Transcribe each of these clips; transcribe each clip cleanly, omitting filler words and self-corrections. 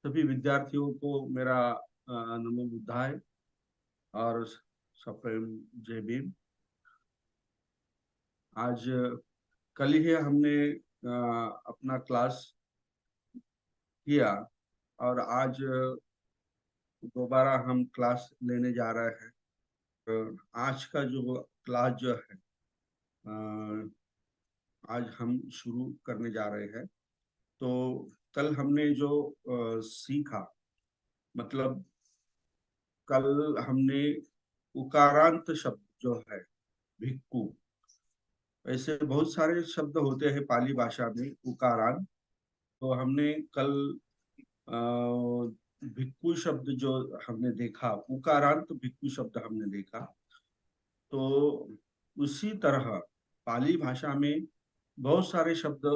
सभी विद्यार्थियों को मेरा नमो बुद्धाय और सप्रेम जय भीम। आज कल ही हमने अपना क्लास किया और आज दोबारा हम क्लास लेने जा रहे हैं। आज का जो क्लास जो है आज हम शुरू करने जा रहे हैं। तो कल हमने जो सीखा, मतलब कल हमने उकारांत शब्द जो है भिक्खु, ऐसे बहुत सारे शब्द होते हैं पाली भाषा में उकारांत। तो हमने कल अ, भिक्खु शब्द जो हमने देखा, उकारांत भिक्खु शब्द हमने देखा। तो उसी तरह पाली भाषा में बहुत सारे शब्द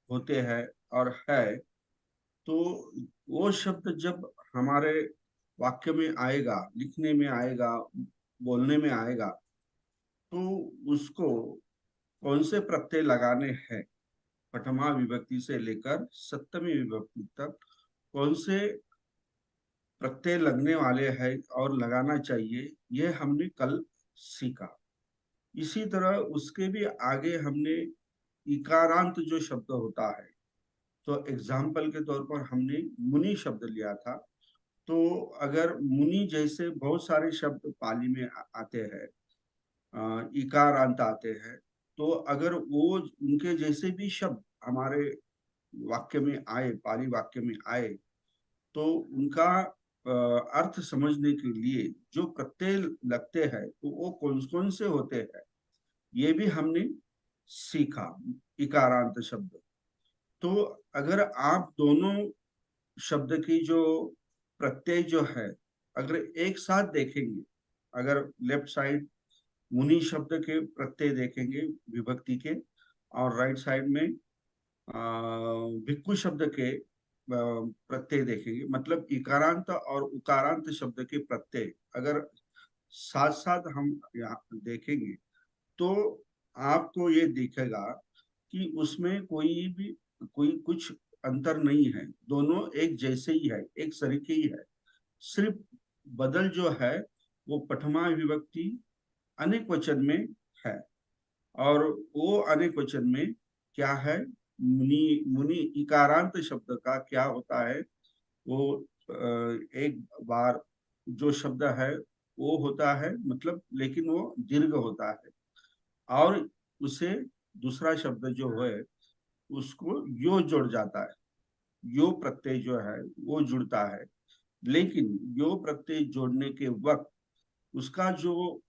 होते हैं और है। तो वो शब्द जब हमारे वाक्य में आएगा, लिखने में आएगा, बोलने में आएगा, तो उसको कौन से प्रत्यय लगाने हैं, प्रथमा विभक्ति से लेकर सप्तमी विभक्ति तक कौन से प्रत्यय लगने वाले हैं और लगाना चाहिए, यह हमने कल सीखा। इसी तरह उसके भी आगे हमने इकारांत जो शब्द होता है, तो एग्जाम्पल के तौर पर हमने मुनि शब्द लिया था। तो अगर मुनि जैसे बहुत सारे शब्द पाली में आते हैं, इकारांत आते हैं, तो अगर वो उनके जैसे भी शब्द हमारे वाक्य में आए, पाली वाक्य में आए, तो उनका अर्थ समझने के लिए जो प्रत्यय लगते हैं तो वो कौन कौन से होते हैं, ये भी हमने सीखा। इकारांत शब्द, तो अगर आप दोनों शब्द की जो प्रत्यय जो है अगर एक साथ देखेंगे, अगर लेफ्ट साइड मुनि शब्द के प्रत्यय देखेंगे विभक्ति के, और राइट साइड में भिक्खु शब्द के प्रत्यय देखेंगे, मतलब इकारांत और उकारांत शब्द के प्रत्यय अगर साथ साथ हम यहाँ देखेंगे, तो आपको ये दिखेगा कि उसमें कोई कुछ अंतर नहीं है, दोनों एक जैसे ही है, एक सरीके ही है। सिर्फ बदल जो है वो प्रथमा विभक्ति अनेक वचन में है, और वो अनेक वचन में क्या है, मुनि मुनि इकारांत शब्द का क्या होता है, वो एक बार जो शब्द है वो होता है, मतलब लेकिन वो दीर्घ होता है, और उसे दूसरा शब्द जो है उसको यो जुड़ जाता है, यो प्रत्यय जो है वो जुड़ता है। लेकिन यो प्रत्यय जोड़ने के वक्त उसका जो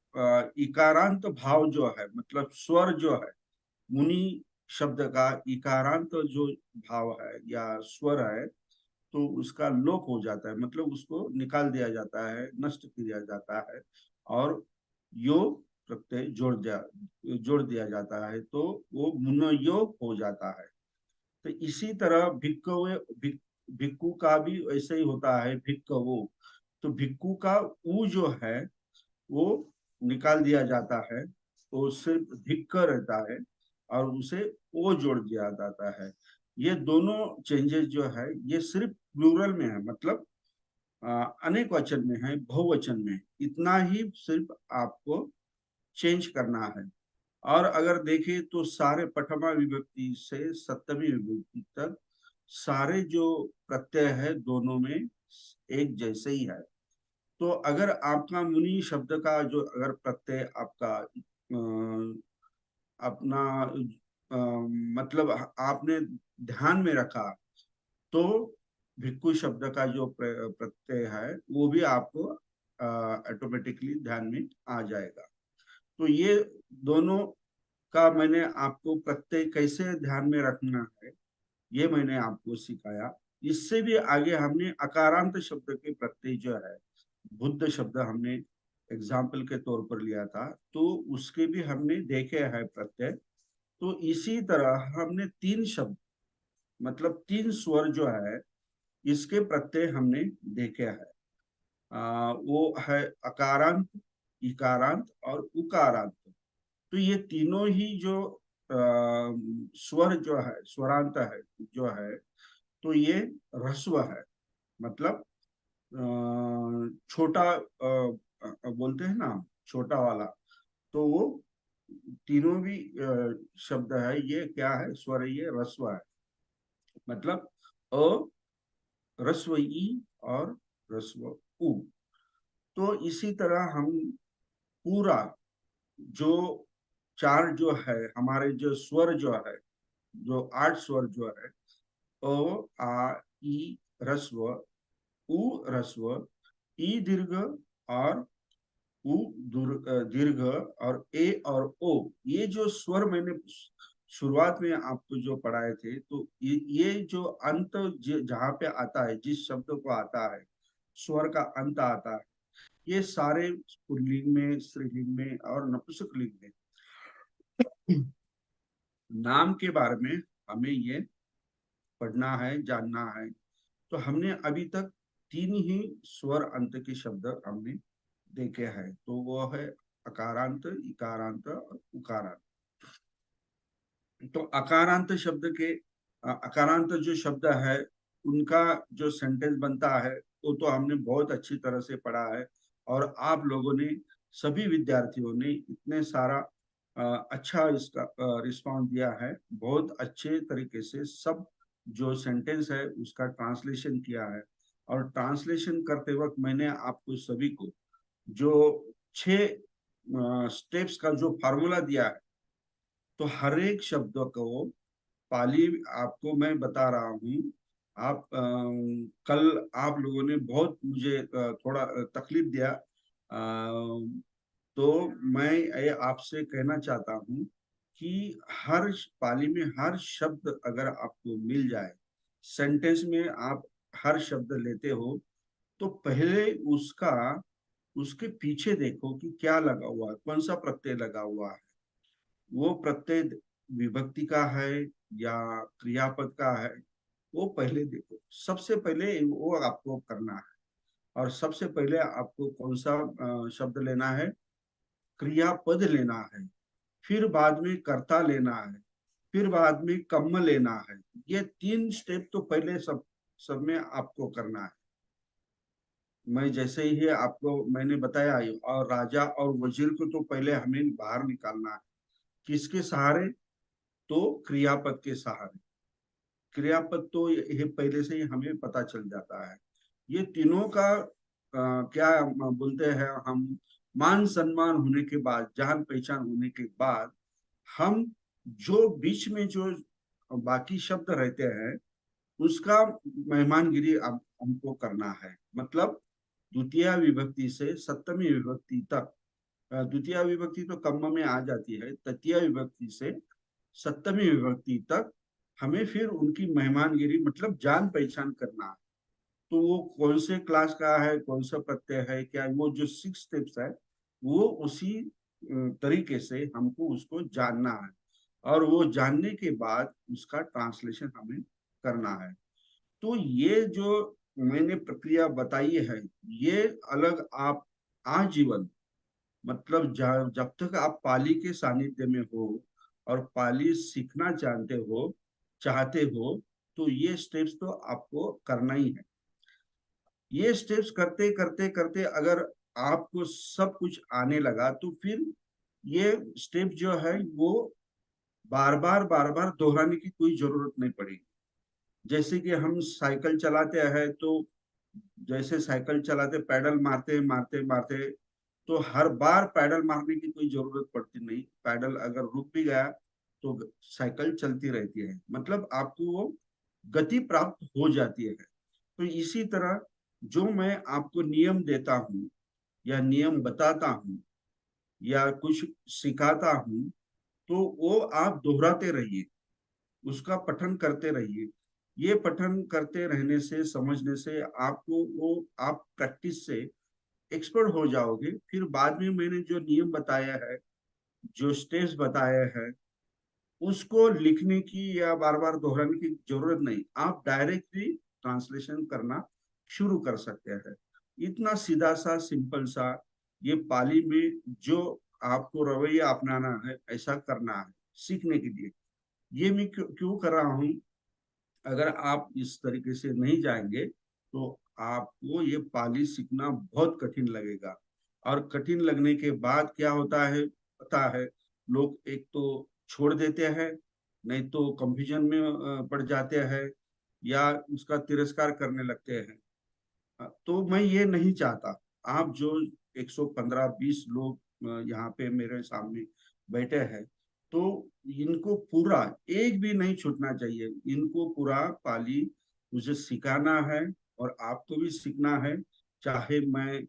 इकारांत भाव जो है, मतलब स्वर जो है, मुनि शब्द का इकारांत जो भाव है या स्वर है, तो उसका लोप हो जाता है, मतलब उसको निकाल दिया जाता है, नष्ट किया जाता है, और यो प्रत्यय जोड़ दिया जाता है, तो वो मुनयो हो जाता है। तो इसी तरह भिक्खु का भी ऐसे ही होता है, भिक्खवो। तो भिक्खु का ऊ जो है वो निकाल दिया जाता है, तो सिर्फ धिक्क रहता है, और उसे ओ जोड़ दिया जाता है। ये दोनों चेंजेस जो है ये सिर्फ प्लूरल में है, मतलब अनेक वचन में है, बहुवचन में, इतना ही सिर्फ आपको चेंज करना है। और अगर देखें तो सारे प्रथमा विभक्ति से सप्तमी विभक्ति तक सारे जो प्रत्यय है दोनों में एक जैसे ही है। तो अगर आपका मुनि शब्द का जो अगर प्रत्यय आपका अपना मतलब आपने ध्यान में रखा, तो भिक्खु शब्द का जो प्रत्यय है वो भी आपको ऑटोमेटिकली ध्यान में आ जाएगा। तो ये दोनों का मैंने आपको प्रत्यय कैसे ध्यान में रखना है ये मैंने आपको सिखाया। इससे भी आगे हमने अकारांत शब्द के प्रत्यय जो है, बुद्ध शब्द हमने एग्जाम्पल के तौर पर लिया था, तो उसके भी हमने देखे हैं प्रत्यय। तो इसी तरह हमने तीन शब्द, मतलब तीन स्वर जो है इसके प्रत्यय हमने देखे हैं। वो है अकारांत, इकारांत और उकारांत। तो ये तीनों ही जो स्वर जो है, स्वरांत है जो है, तो ये ह्रस्व है, मतलब छोटा बोलते हैं ना, छोटा वाला। तो वो तीनों भी शब्द है, ये क्या है, स्वर है, ये रस्व है। मतलब अ, रस्व ई और रस्व उ। तो इसी तरह हम पूरा जो चार जो है हमारे, जो स्वर जो है, जो आठ स्वर जो है, अ आ ई रस्व, उ रस्व, ई दीर्घ और उ दीर्घ, और ए और ओ, ये जो स्वर मैंने शुरुआत में आपको जो पढ़ाए थे, तो ये जो अंत जहाँ पे आता है, जिस शब्द को आता है, स्वर का अंत आता है, ये सारे पुल्लिंग में, स्त्रीलिंग में और नपुंसकलिंग में नाम के बारे में हमें ये पढ़ना है, जानना है। तो हमने अभी तक तीन ही स्वर अंत के शब्द हमने देखे हैं, तो वो है अकारांत, इकारांत और उकारांत। तो अकारांत शब्द के अकारांत जो शब्द है, उनका जो सेंटेंस बनता है, वो तो हमने बहुत अच्छी तरह से पढ़ा है। और आप लोगों ने, सभी विद्यार्थियों ने इतने सारा अच्छा इसका रिस्पॉन्स दिया है, बहुत अच्छे तरीके से सब जो सेंटेंस है उसका ट्रांसलेशन किया है। और ट्रांसलेशन करते वक्त मैंने आपको सभी को जो 6 स्टेप्स का जो फार्मूला दिया है, तो हर एक शब्द को पाली आपको मैं बता रहा हूँ। आप कल आप लोगों ने बहुत मुझे थोड़ा तकलीफ दिया, तो मैं ये आपसे कहना चाहता हूँ कि हर पाली में हर शब्द अगर आपको मिल जाए, सेंटेंस में आप हर शब्द लेते हो, तो पहले उसका, उसके पीछे देखो कि क्या लगा हुआ है, कौन सा प्रत्यय लगा हुआ है। वो प्रत्यय विभक्ति का है या क्रियापद का है, वो पहले देखो। सबसे पहले वो आपको करना है। और सबसे पहले आपको कौन सा शब्द लेना है, क्रियापद लेना है। फिर बाद में कर्ता लेना है। फिर बाद में कर्म लेना है। ये 3 स्टेप तो पहले सब सब में आपको करना है। मैं जैसे ही आपको मैंने बताया, और राजा और वजीर को तो पहले हमें बाहर निकालना है। किसके सहारे? तो क्रियापद के सहारे। क्रियापद तो ये पहले से ही हमें पता चल जाता है। ये तीनों का क्या बोलते हैं हम, मान सम्मान होने के बाद, जान पहचान होने के बाद, हम जो बीच में जो बाकी शब्द रहते हैं, उसका मेहमानगिरी हमको करना है। मतलब द्वितीय विभक्ति से सप्तमी विभक्ति तक, द्वितीय विभक्ति तो कम्म में आ जाती है, तृतीय विभक्ति से सप्तमी विभक्ति तक हमें फिर उनकी मेहमानगिरी, मतलब जान पहचान करना है। तो वो कौन से क्लास का है, कौन सा प्रत्यय है, क्या वो जो 6 स्टेप्स है, वो उसी तरीके से हमको उसको जानना है। और वो जानने के बाद उसका ट्रांसलेशन हमें करना है। तो ये जो मैंने प्रक्रिया बताई है, ये अलग आप आजीवन, मतलब जब तक आप पाली के सानिध्य में हो और पाली सीखना जानते हो, चाहते हो, तो ये स्टेप्स तो आपको करना ही है। ये स्टेप्स करते करते करते अगर आपको सब कुछ आने लगा, तो फिर ये स्टेप जो है वो बार बार दोहराने की कोई जरूरत नहीं पड़ेगी। जैसे कि हम साइकिल चलाते हैं, तो जैसे साइकिल चलाते, पैडल मारते मारते मारते, तो हर बार पैडल मारने की कोई जरूरत पड़ती नहीं। पैडल अगर रुक भी गया, तो साइकिल चलती रहती है, मतलब आपको वो गति प्राप्त हो जाती है। तो इसी तरह जो मैं आपको नियम देता हूँ या नियम बताता हूँ या कुछ सिखाता हूँ, तो वो आप दोहराते रहिए, उसका पठन करते रहिए। ये पठन करते रहने से, समझने से आपको वो, आप प्रैक्टिस से एक्सपर्ट हो जाओगे। फिर बाद में मैंने जो नियम बताया है, जो स्टेप्स बताए हैं, उसको लिखने की या बार बार दोहराने की जरूरत नहीं, आप डायरेक्टली ट्रांसलेशन करना शुरू कर सकते हैं। इतना सीधा सा, सिंपल सा, ये पाली में जो आपको रवैया अपनाना है, ऐसा करना है सीखने के लिए। ये मैं क्यों कर रहा हूँ, अगर आप इस तरीके से नहीं जाएंगे, तो आपको ये पाली सीखना बहुत कठिन लगेगा। और कठिन लगने के बाद क्या होता है पता है, लोग एक तो छोड़ देते हैं, नहीं तो कंफ्यूजन में पड़ जाते हैं, या उसका तिरस्कार करने लगते हैं। तो मैं ये नहीं चाहता। आप जो 115-20 लोग यहाँ पे मेरे सामने बैठे हैं, तो इनको पूरा एक भी नहीं छूटना चाहिए। इनको पूरा पाली मुझे सिखाना है, और आपको भी सीखना है। चाहे मैं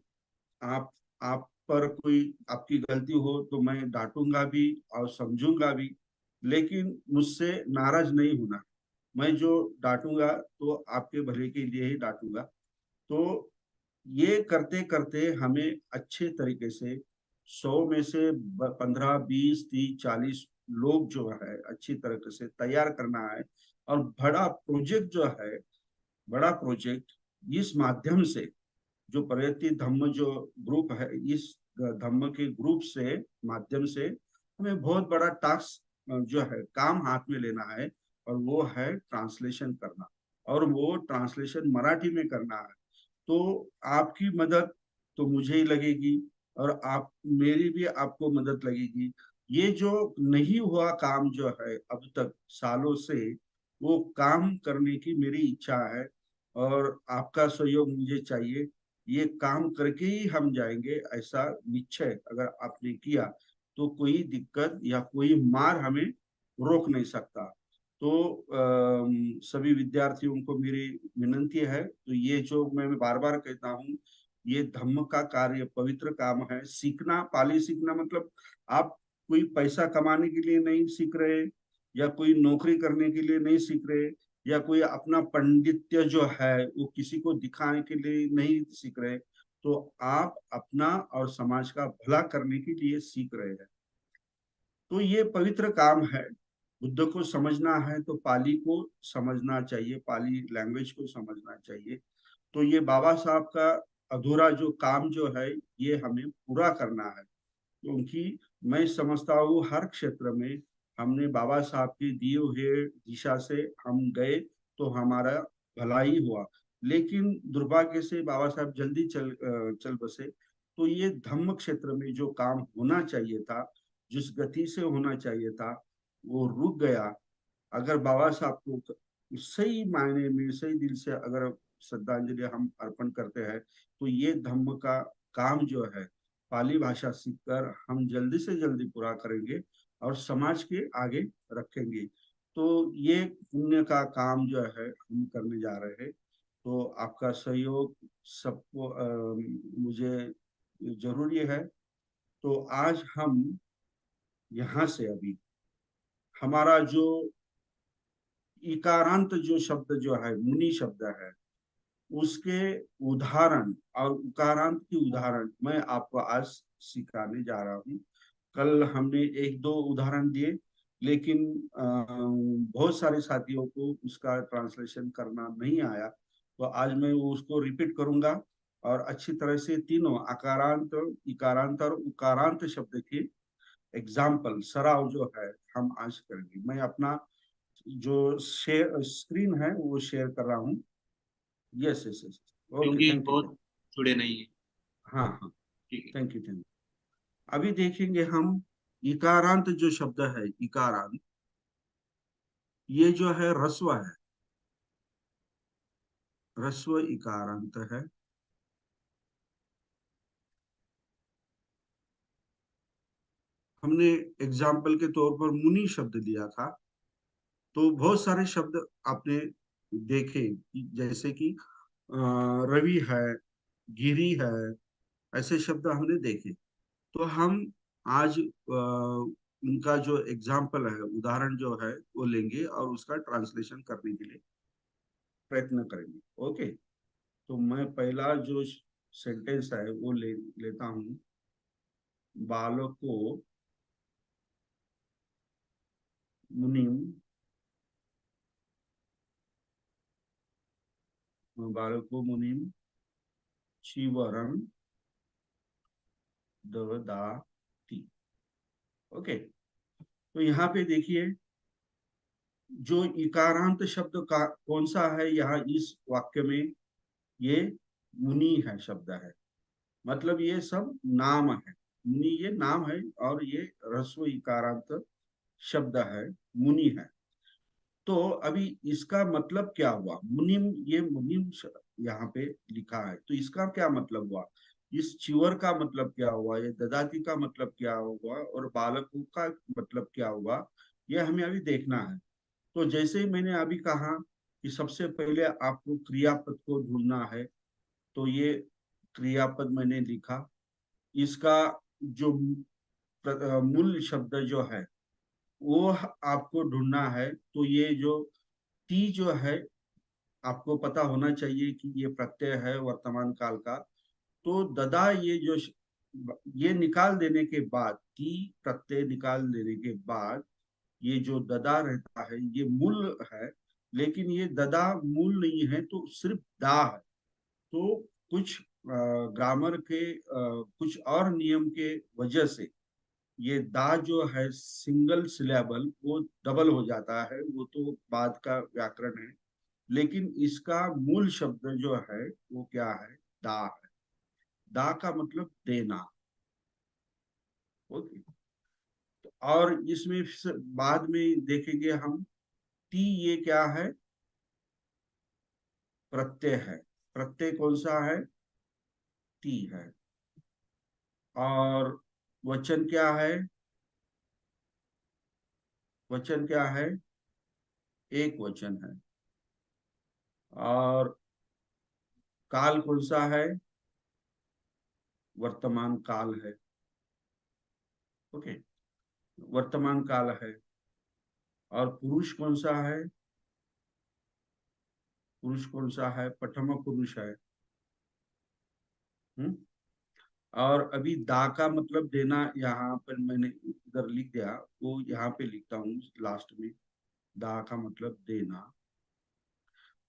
आप आप पर कोई आपकी गलती हो तो मैं डांटूंगा भी और समझूंगा भी, लेकिन मुझसे नाराज नहीं होना। मैं जो डांटूंगा तो आपके भले के लिए ही डांटूंगा। तो ये करते करते हमें अच्छे तरीके से 100 में से 15, 20, 30, 40 लोग जो है अच्छी तरीके से तैयार करना है। और बड़ा प्रोजेक्ट जो है, बड़ा प्रोजेक्ट, इस माध्यम से जो प्रगति धम्म जो ग्रुप है, इस धम्म के ग्रुप से माध्यम से हमें बहुत बड़ा टास्क जो है काम हाथ में लेना है। और वो है ट्रांसलेशन करना, और वो ट्रांसलेशन मराठी में करना है। तो आपकी मदद तो मुझे ही लगेगी, और आप मेरी भी आपको मदद लगेगी। ये जो नहीं हुआ काम जो है अब तक सालों से, वो काम करने की मेरी इच्छा है, और आपका सहयोग मुझे चाहिए। ये काम करके ही हम जाएंगे, ऐसा निश्चय अगर आपने किया तो कोई दिक्कत या कोई मार हमें रोक नहीं सकता। तो सभी विद्यार्थियों को मेरी विनंती है, तो ये जो मैं बार बार कहता हूँ, ये धम्म का कार्य पवित्र काम है। सीखना, पाली सीखना मतलब आप कोई पैसा कमाने के लिए नहीं सीख रहे, या कोई नौकरी करने के लिए नहीं सीख रहे, या कोई अपना पंडित्य जो है वो किसी को दिखाने के लिए नहीं सीख रहे। तो आप अपना और समाज का भला करने के लिए सीख रहे हैं। तो ये पवित्र काम है। बुद्ध को समझना है तो पाली को समझना चाहिए, पाली लैंग्वेज को समझना चाहिए। तो ये बाबा साहब का अधूरा जो काम जो है, ये हमें पूरा करना है। क्योंकि मैं समझता हूँ हर क्षेत्र में हमने बाबा साहब की दिए हुए दिशा से हम गए तो हमारा भला ही हुआ। लेकिन दुर्भाग्य से बाबा साहब जल्दी चल बसे। तो ये धम्म क्षेत्र में जो काम होना चाहिए था, जिस गति से होना चाहिए था, वो रुक गया। अगर बाबा साहब को सही मायने में सही दिल से अगर श्रद्धांजलि हम अर्पण करते हैं, तो ये धम्म का काम जो है पाली भाषा सीखकर हम जल्दी से जल्दी पूरा करेंगे, और समाज के आगे रखेंगे। तो ये पुण्य का काम जो है हम करने जा रहे हैं। तो आपका सहयोग सबको मुझे जरूरी है। तो आज हम यहाँ से अभी हमारा जो इकारांत जो शब्द जो है, मुनि शब्द है, उसके उदाहरण और उकारांत की उदाहरण मैं आपको आज सिखाने जा रहा हूँ। कल हमने एक दो उदाहरण दिए, लेकिन बहुत सारे साथियों को उसका ट्रांसलेशन करना नहीं आया। तो आज मैं वो उसको रिपीट करूंगा, और अच्छी तरह से तीनों अकारांत, इकारांत और उकारांत शब्द के एग्जाम्पल सराव जो है हम आज करेंगे। मैं अपना जो शेयर स्क्रीन है वो शेयर कर रहा हूँ। Yes yes yes. ओके, क्योंकि थैंक यू बहुत थैंक जुड़े नहीं है। यू। हाँ हाँ, ठीक है। Thank you thank you. अभी देखेंगे हम इकारांत जो शब्द है, इकारांत, ये जो है ह्रस्व है, ह्रस्व इकारांत है। हमने एग्जाम्पल के तौर पर मुनि शब्द लिया था। तो बहुत सारे शब्द आपने देखे, जैसे कि रवि है, गिरी है, ऐसे शब्द हमने देखे। तो हम आज उनका जो एग्जाम्पल है, उदाहरण जो है वो लेंगे, और उसका ट्रांसलेशन करने के लिए प्रयत्न करेंगे। ओके। तो मैं पहला जो सेंटेंस है वो लेता हूँ। बालको मुनिम, बालको मुनिम चीवरम दवदाती। ओके। तो यहाँ पे देखिए, जो इकारांत शब्द का कौन सा है यहाँ इस वाक्य में, ये मुनि है शब्द है, मतलब ये सब नाम है। मुनि ये नाम है और ये ह्रस्व इकारांत शब्द है, मुनि है। तो अभी इसका मतलब क्या हुआ, मुनिम, ये मुनिम यहाँ पे लिखा है, तो इसका क्या मतलब हुआ, इस चिवर का मतलब क्या हुआ, ये ददाती का मतलब क्या हुआ, और बालकों का मतलब क्या हुआ, ये हमें अभी देखना है। तो जैसे ही मैंने अभी कहा कि सबसे पहले आपको क्रियापद को ढूंढना है, तो ये क्रियापद मैंने लिखा। इसका जो मूल शब्द जो है वो आपको ढूंढना है। तो ये जो टी जो है, आपको पता होना चाहिए कि ये प्रत्यय है वर्तमान काल का। तो ददा, ये जो ये निकाल देने के बाद, टी प्रत्यय निकाल देने के बाद ये जो ददा रहता है ये मूल है। लेकिन ये ददा मूल नहीं है, तो सिर्फ दा है। तो कुछ ग्रामर के कुछ और नियम के वजह से ये दा जो है सिंगल सिलेबल वो डबल हो जाता है, वो तो बाद का व्याकरण है। लेकिन इसका मूल शब्द जो है वो क्या है, दा है। दा का मतलब देना। ओके। और इसमें बाद में देखेंगे हम, टी ये क्या है, प्रत्यय है। प्रत्यय कौन सा है, टी है। और वचन क्या है, वचन क्या है, एक वचन है। और काल कौन सा है, वर्तमान काल है। ओके, वर्तमान काल है। और पुरुष कौन सा है, पुरुष कौन सा है, प्रथम पुरुष है। हम्म। और अभी दा का मतलब देना, यहाँ पर मैंने इधर लिख दिया, वो यहाँ पे लिखता हूँ लास्ट में। दा का मतलब देना।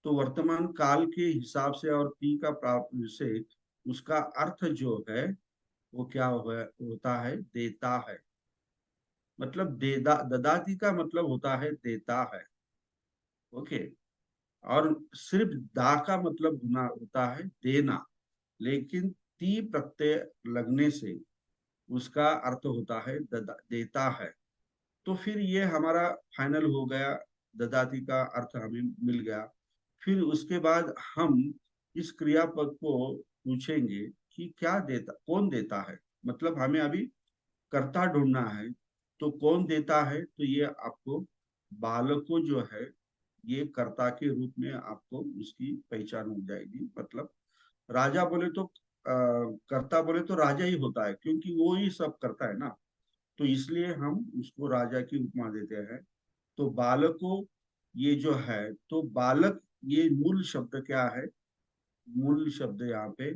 तो वर्तमान काल के हिसाब से और पी का प्राप्त से उसका अर्थ जो है वो क्या होता है, देता है। मतलब देदा, ददाती का मतलब होता है देता है। ओके। और सिर्फ दा का मतलब होता है देना। लेकिन ती प्रत्यय लगने से उसका अर्थ होता है देता है। तो फिर ये हमारा फाइनल हो गया, ददाती का अर्थ हमें मिल गया। फिर उसके बाद हम इस क्रियापद को पूछेंगे कि क्या देता, कौन देता है। मतलब हमें अभी कर्ता ढूंढना है। तो कौन देता है, तो ये आपको बालको जो है ये कर्ता के रूप में आपको उसकी पहचान हो जाएगी। मतलब राजा बोले तो कर्ता बोले तो राजा ही होता है, क्योंकि वो ही सब करता है ना। तो इसलिए हम उसको राजा की उपमा देते हैं। तो बालको ये जो है, तो बालक ये मूल शब्द क्या है, मूल शब्द यहाँ पे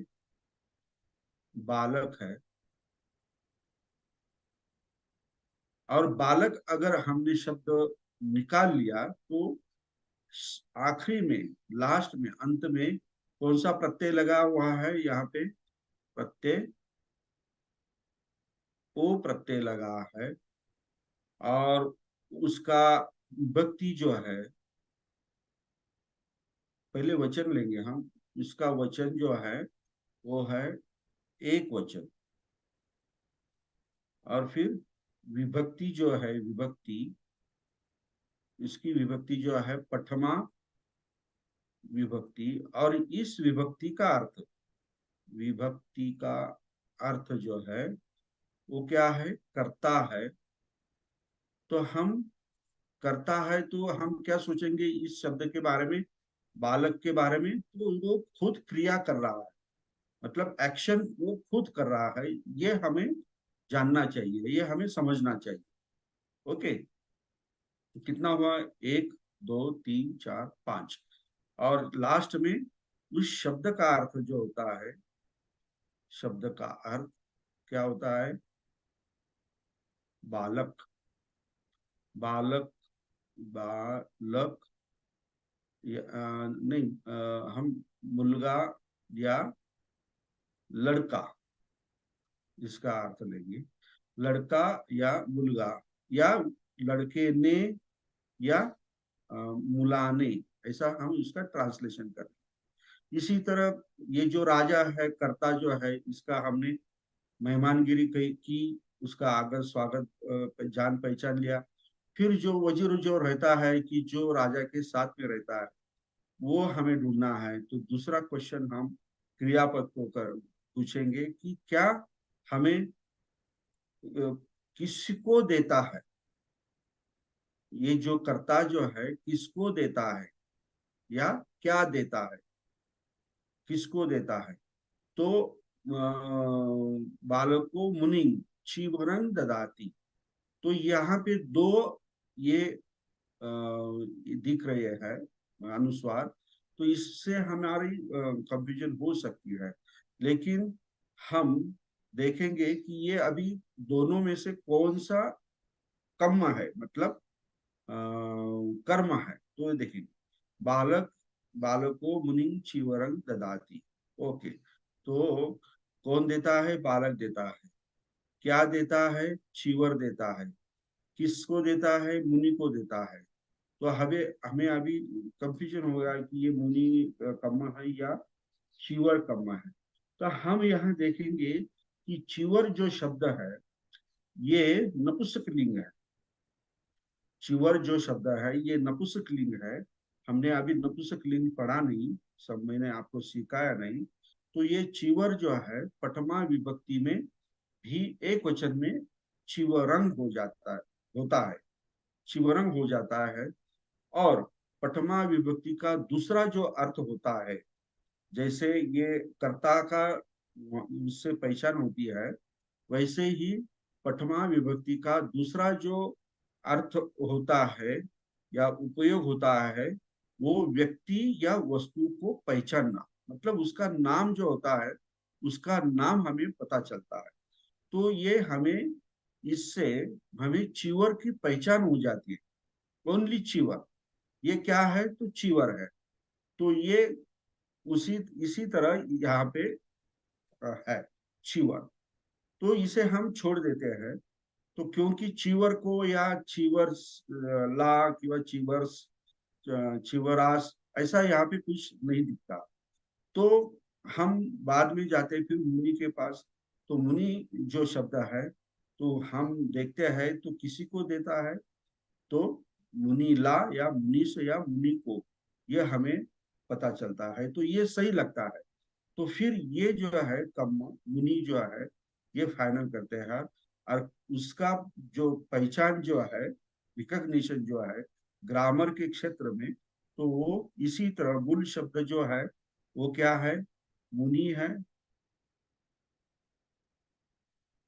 बालक है। और बालक अगर हमने शब्द निकाल लिया तो आखिरी में, लास्ट में, अंत में कौन सा प्रत्यय लगा हुआ है, यहाँ पे प्रत्यय ओ प्रत्यय लगा है। और उसका विभक्ति जो है, पहले वचन लेंगे हम, इसका वचन जो है वो है एक वचन। और फिर विभक्ति जो है, विभक्ति, इसकी विभक्ति जो है पठमा विभक्ति। और इस विभक्ति का अर्थ, विभक्ति का अर्थ जो है वो क्या है, करता है। तो हम करता है तो हम क्या सोचेंगे इस शब्द के बारे में, बालक के बारे में, तो वो खुद क्रिया कर रहा है। मतलब एक्शन वो खुद कर रहा है, ये हमें जानना चाहिए, ये हमें समझना चाहिए। ओके। तो कितना हुआ, एक, दो, तीन, चार, पांच। और लास्ट में उस शब्द का अर्थ जो होता है, शब्द का अर्थ क्या होता है, बालक। बालक, बालक नहीं, हम मुलगा या लड़का, इसका अर्थ लेंगे। लड़का या मुलगा, या लड़के ने, या मुलाने, ऐसा हम इसका ट्रांसलेशन करें। इसी तरह ये जो राजा है, कर्ता जो है, इसका हमने मेहमानगिरी की, उसका आदर स्वागत जान पहचान लिया। फिर जो वजीर जो रहता है कि जो राजा के साथ में रहता है, वो हमें ढूंढना है। तो दूसरा क्वेश्चन हम क्रियापद को कर पूछेंगे कि क्या हमें किसको देता है, ये जो कर्ता जो है किसको देता है या क्या देता है, किसको देता है। तो बालको मुनि क्षीवरं ददाति। तो यहाँ पे दो ये दिख रहे हैं अनुस्वार। तो इससे हमारी कंफ्यूजन हो सकती है, लेकिन हम देखेंगे कि ये अभी दोनों में से कौन सा कर्म है, मतलब कर्म है। तो देखिए, बालक बालको मुनि चीवरं ददाति। ओके, तो कौन देता है? बालक देता है। क्या देता है? चीवर देता है। किसको देता है? मुनि को देता है। तो हमें हमें अभी कंफ्यूजन होगा कि ये मुनि कम्मा है या चीवर कम्मा है। तो हम यहाँ देखेंगे कि चीवर जो शब्द है ये नपुंसकलिंग है। चिवर जो शब्द है ये नपुंसकलिंग है। हमने अभी नपुंसकलिंग पढ़ा नहीं, सब मैंने आपको सिखाया नहीं। तो ये चिवर जो है प्रथमा विभक्ति में भी एक वचन में चिवरंग हो जाता है, होता है, चिवरंग हो जाता है। और प्रथमा विभक्ति का दूसरा जो अर्थ होता है, जैसे ये कर्ता का उससे पहचान होती है, वैसे ही प्रथमा विभक्ति का दूसरा जो अर्थ होता है या उपयोग होता है, वो व्यक्ति या वस्तु को पहचानना, मतलब उसका नाम जो होता है, उसका नाम हमें पता चलता है। तो ये हमें इससे हमें चीवर की पहचान हो जाती है। ओनली चीवर, ये क्या है? तो चीवर है। तो ये उसी इसी तरह यहाँ पे है चीवर। तो इसे हम छोड़ देते हैं। तो क्योंकि चीवर को या चीवर ला किंवा चीवर्स चिवरास ऐसा यहाँ पे कुछ नहीं दिखता। तो हम बाद में जाते हैं फिर मुनि के पास। तो मुनि जो शब्द है, तो हम देखते हैं तो किसी को देता है, तो मुनि ला या मुनीस या मुनि को, ये हमें पता चलता है। तो ये सही लगता है। तो फिर ये जो है कम मुनि जो है, ये फाइनल करते हैं। और उसका जो पहचान जो है, रिकग्निशन जो है ग्रामर के क्षेत्र में, तो वो इसी तरह मूल शब्द जो है वो क्या है? मुनि है।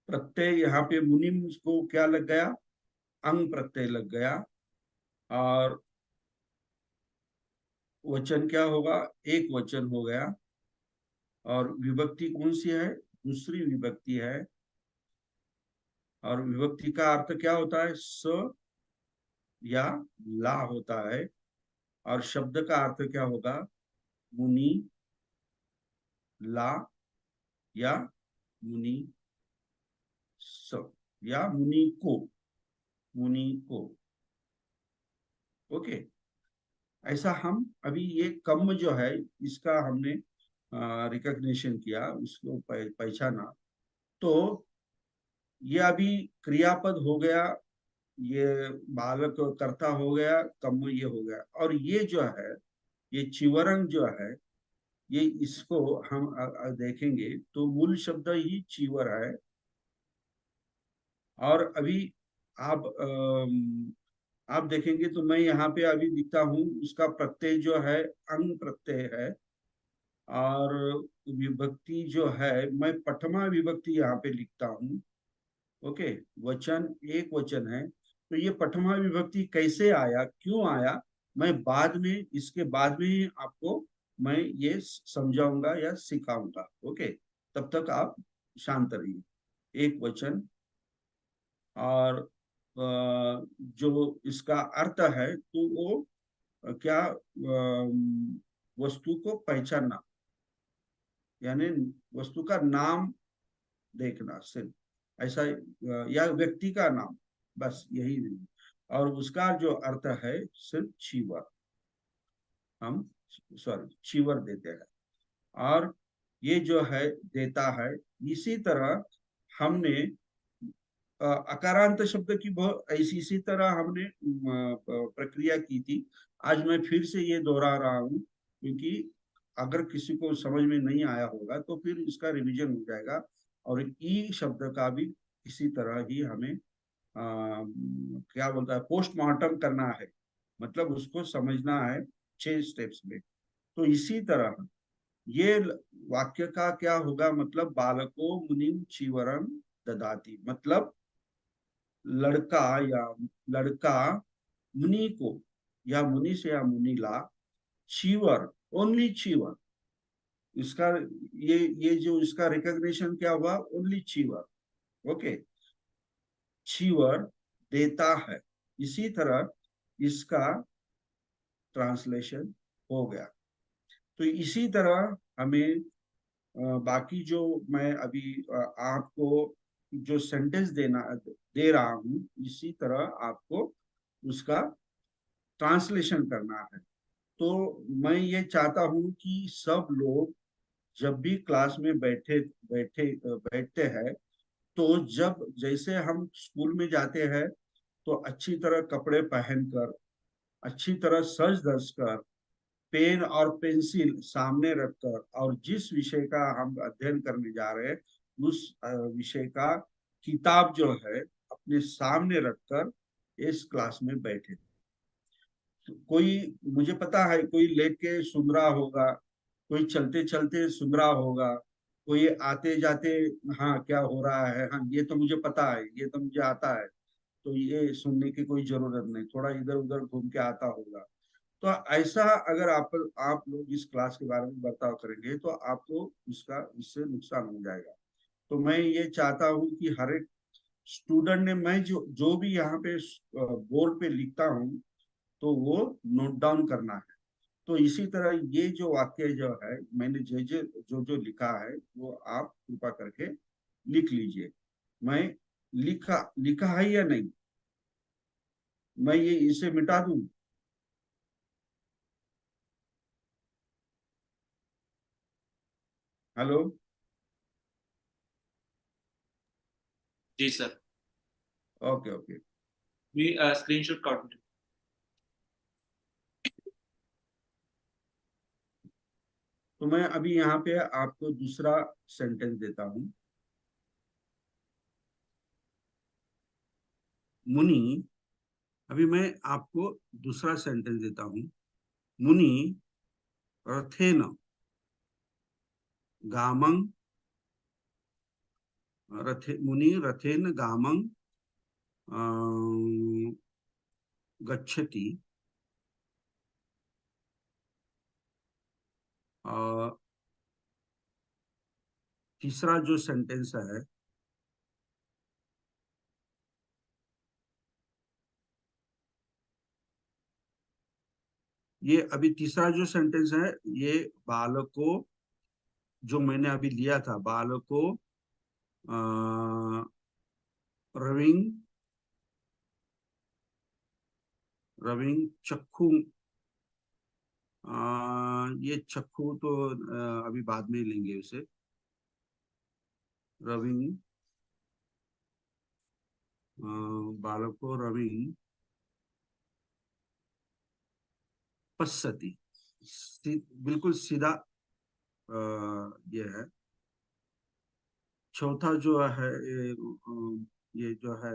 प्रत्यय यहाँ पे मुनि को क्या लग गया? अंग प्रत्यय लग गया। और वचन क्या होगा? एक वचन हो गया। और विभक्ति कौन सी है? दूसरी विभक्ति है। और विभक्ति का अर्थ क्या होता है? स या ला होता है। और शब्द का अर्थ क्या होगा? मुनि ला या मुनि स या मुनि को। ओके, ऐसा हम अभी ये कम जो है इसका हमने रिकग्निशन किया, उसको पहचाना। तो ये अभी क्रियापद हो गया, ये बालक कर्ता हो गया, कम ये हो गया। और ये जो है, ये चिवरंग जो है, ये इसको हम देखेंगे तो मूल शब्द ही चीवर है। और अभी आप आप देखेंगे तो मैं यहाँ पे अभी लिखता हूँ, उसका प्रत्यय जो है अंग प्रत्यय है। और विभक्ति जो है मैं प्रथमा विभक्ति यहाँ पे लिखता हूँ। ओके, वचन एक वचन है। तो ये प्रथमा विभक्ति कैसे आया, क्यों आया, मैं बाद में, इसके बाद में ही आपको मैं ये समझाऊंगा या सिखाऊंगा। ओके, तब तक आप शांत रहिए। एक वचन। और जो इसका अर्थ है तो वो क्या, वस्तु को पहचानना, यानी वस्तु का नाम देखना सिर्फ, ऐसा या व्यक्ति का नाम, बस यही नहीं। और उसका जो अर्थ है सिर्फ चीवर, हम सॉरी चीवर देते हैं। और ये जो है देता है। इसी तरह हमने अकारांत शब्द की बहुत ऐसी इसी तरह हमने प्रक्रिया की थी। आज मैं फिर से ये दोहरा रहा हूँ, क्योंकि अगर किसी को समझ में नहीं आया होगा तो फिर इसका रिवीजन हो जाएगा। और ई शब्द का भी इसी तरह ही हमें क्या बोलता है, पोस्टमार्टम करना है, मतलब उसको समझना है 6 स्टेप्स में। तो इसी तरह ये वाक्य का क्या होगा, मतलब बालको मुनिम चीवरम ददाती, मतलब लड़का या लड़का मुनि को, या मुनि से या मुनि ला, चीवर, ओनली चीवर, इसका ये जो इसका रिकॉग्निशन क्या हुआ, ओनली चीवर। ओके, चीवर देता है। इसी तरह इसका ट्रांसलेशन हो गया। तो इसी तरह हमें बाकी जो मैं अभी आपको जो सेंटेंस दे रहा हूँ, इसी तरह आपको उसका ट्रांसलेशन करना है। तो मैं ये चाहता हूँ कि सब लोग जब भी क्लास में बैठते हैं, तो जब जैसे हम स्कूल में जाते हैं तो अच्छी तरह कपड़े पहनकर, अच्छी तरह सज धज कर, पेन और पेंसिल सामने रखकर, और जिस विषय का हम अध्ययन करने जा रहे हैं उस विषय का किताब जो है अपने सामने रखकर इस क्लास में बैठे। कोई, मुझे पता है कोई लेके सुन रहा होगा, कोई चलते चलते सुन रहा होगा, कोई आते जाते, हाँ क्या हो रहा है, हाँ ये तो मुझे पता है, ये तो मुझे आता है, तो ये सुनने की कोई जरूरत नहीं, थोड़ा इधर उधर घूम के आता होगा। तो ऐसा अगर आप लोग इस क्लास के बारे में बर्ताव करेंगे तो आपको इसका इससे नुकसान हो जाएगा। तो मैं ये चाहता हूँ कि हर एक स्टूडेंट ने, मैं जो जो भी यहाँ पे बोर्ड पे लिखता हूँ तो वो नोट डाउन करना है। तो इसी तरह ये जो वाक्य जो है मैंने जो जो लिखा है वो आप कृपा करके लिख लीजिए। मैं लिखा लिखा है या नहीं, मैं ये इसे मिटा दूं? हेलो। जी सर। Okay okay. मी स्क्रीनशॉट काट। तो मैं अभी यहाँ पे आपको दूसरा सेंटेंस देता हूँ। मुनि, अभी मैं आपको दूसरा सेंटेंस देता हूँ। मुनि रथेन गामं, मुनि रथेन गामं गच्छति। और तीसरा जो सेंटेंस है, ये अभी तीसरा जो सेंटेंस है, ये बालको, जो मैंने अभी लिया था, बालको रविंग रविंग चक्खू, ये चक्खू तो अभी बाद में लेंगे उसे। रविंग, बालको रविंग पश्यति, बिल्कुल सीधा ये है। चौथा जो है ये जो है,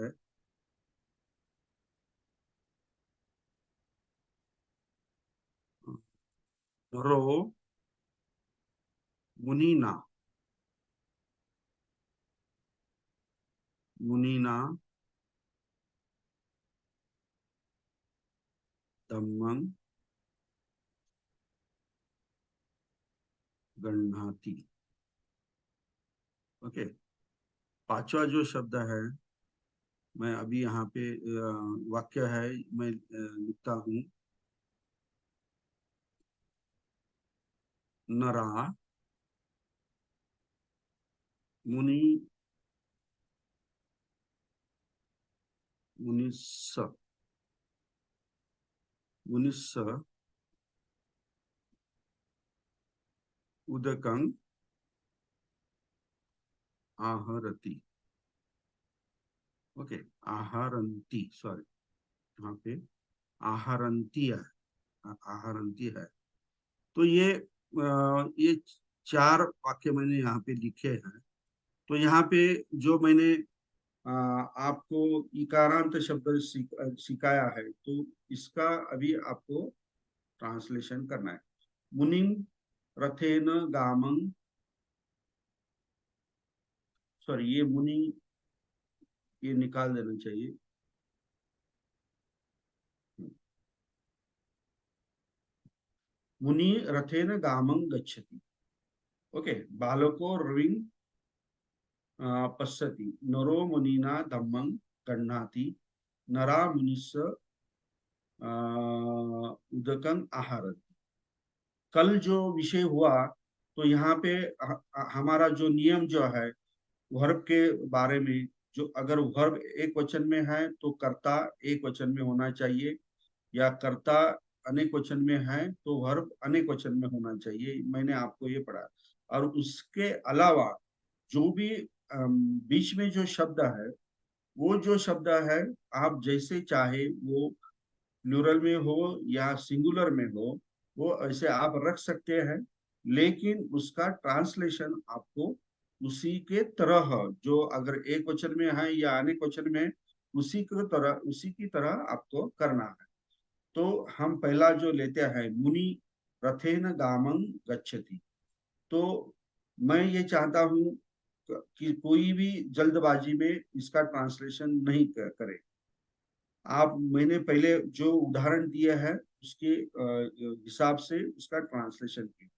रो मुनीना, मुनीना धम्मं गृह्णाति। ओके, पांचवा जो शब्द है, मैं अभी यहाँ पे वाक्य है, मैं लिखता हूँ। नरा मुनि मुनिस्स, मुनिस्स उदकं आहरति। ओके, आहरंती, सॉरी, यहाँ पे आहरंती है, आहरंती है। तो ये चार वाक्य मैंने यहाँ पे लिखे हैं। तो यहाँ पे जो मैंने आपको इकारांत शब्द सिखाया है, तो इसका अभी आपको ट्रांसलेशन करना है। मुनिं रथेन गामं, सॉरी, ये मुनि, ये निकाल देना चाहिए। मुनि रथेन गामं गच्छति। ओके, बालको रविं पश्यति, नरो मुनिना धम्मं गण्हाति, नरा मुनिस्य उदकं आहरति। कल जो विषय हुआ, तो यहाँ पे हमारा जो नियम जो है वर्ब के बारे में, जो अगर वर्ब एक वचन में है तो कर्ता एक वचन में होना चाहिए, या कर्ता अनेक वचन में है तो वर्ब अनेक वचन में होना चाहिए। मैंने आपको ये पढ़ा। और उसके अलावा जो भी बीच में जो शब्द है, वो जो शब्द है आप जैसे चाहे, वो प्लूरल में हो या सिंगुलर में हो, वो ऐसे आप रख सकते हैं। लेकिन उसका ट्रांसलेशन आपको उसी के तरह, जो अगर एक वचन में है या अनेक वचन में, उसी की तरह आपको करना है। तो हम पहला जो लेते हैं, मुनि रथेन गामं गच्छति। तो मैं ये चाहता हूं कि कोई भी जल्दबाजी में इसका ट्रांसलेशन नहीं करे। आप, मैंने पहले जो उदाहरण दिए हैं उसके हिसाब से उसका ट्रांसलेशन किया।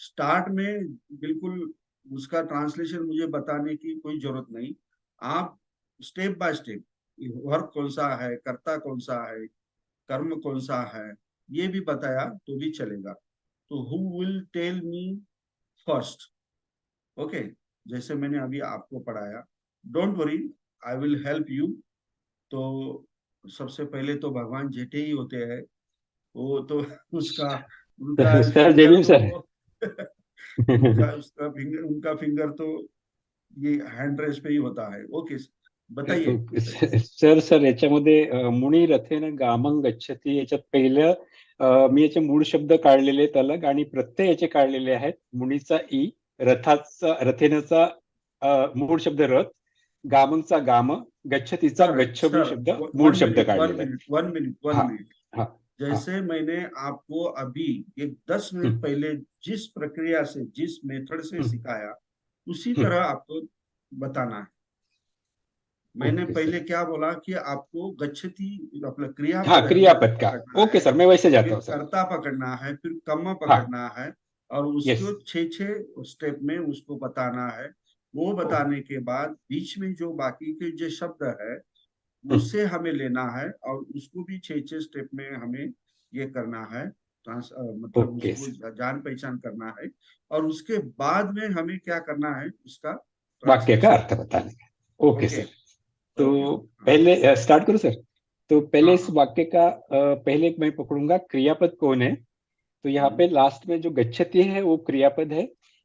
स्टार्ट में बिल्कुल उसका ट्रांसलेशन मुझे बताने की कोई जरूरत नहीं। आप स्टेप बाय स्टेप, वर्ब कौन सा है, कर्ता कौन सा है, कर्म कौन सा है, ये भी बताया तो भी चलेगा। तो who will tell me first. Okay, जैसे मैंने अभी आपको पढ़ाया, don't worry, I will help you. तो सबसे पहले तो भगवान जेठे ही होते हैं। वो तो उसका, उनका सर जय फिंगर भीम सर। तो उनका फिंगर तो ये हैंड रेस पे ही होता है। ओके, बताइए बताइए। सर याच्यामध्ये मुनी रथेन गामं गच्छति याच्यात पहिलं मी याचे मूळ शब्द काढलेले आहेत अलग, आणि प्रत्यय याचे काढलेले आहेत. मुनीचा ई, रथाचा रथेनचा मूळ शब्द रथ, गामंचा गाम, गच्छतीचा सर गच्छ भी सर, शब्द मूळ वन शब्द मिनट वन काढलेला आहे. मिनट वन मिनट वन हाँ मिनट हाँ हाँ. जैसे मैंने आपको अभी एक 10 मिनट हम्म, पहले जिस प्रक्रिया से, जिस मेथड से हम्म, सिखाया, उसी हम्म. तरह आपको बताना है। मैंने ओके पहले सर. क्या बोला कि आपको गच्छति मतलब हाँ, क्रियापद क्रियापद का. पकड़ना ओके है, सर, मैं वैसे जाता फिर हूँ सर. कर्ता पकड़ना है, फिर कर्म हाँ. पकड़ना है, और यस. उसको 6 स्टेप में उसको बताना है। वो बताने के बाद बीच में जो बाकी के जो शब्द है, उससे हमें लेना है, और उसको भी 6 स्टेप में हमें ये करना है। मतलब ओके उसको सर. जान पहचान करना है, और उसके बाद में हमें क्या करना है, उसका वाक्य का ट्रांसलेशन अर्थ करना बताने का. ओके है। Okay sir. तो ओके। हाँ पहले स्टार्ट करूं सर. तो हाँ पहले इस हाँ। वाक्य का पहले मैं पकड़ूंगा क्रियापद कौन है. तो यहाँ पे लास्ट में जो गच्छति है वो क्रियापद है,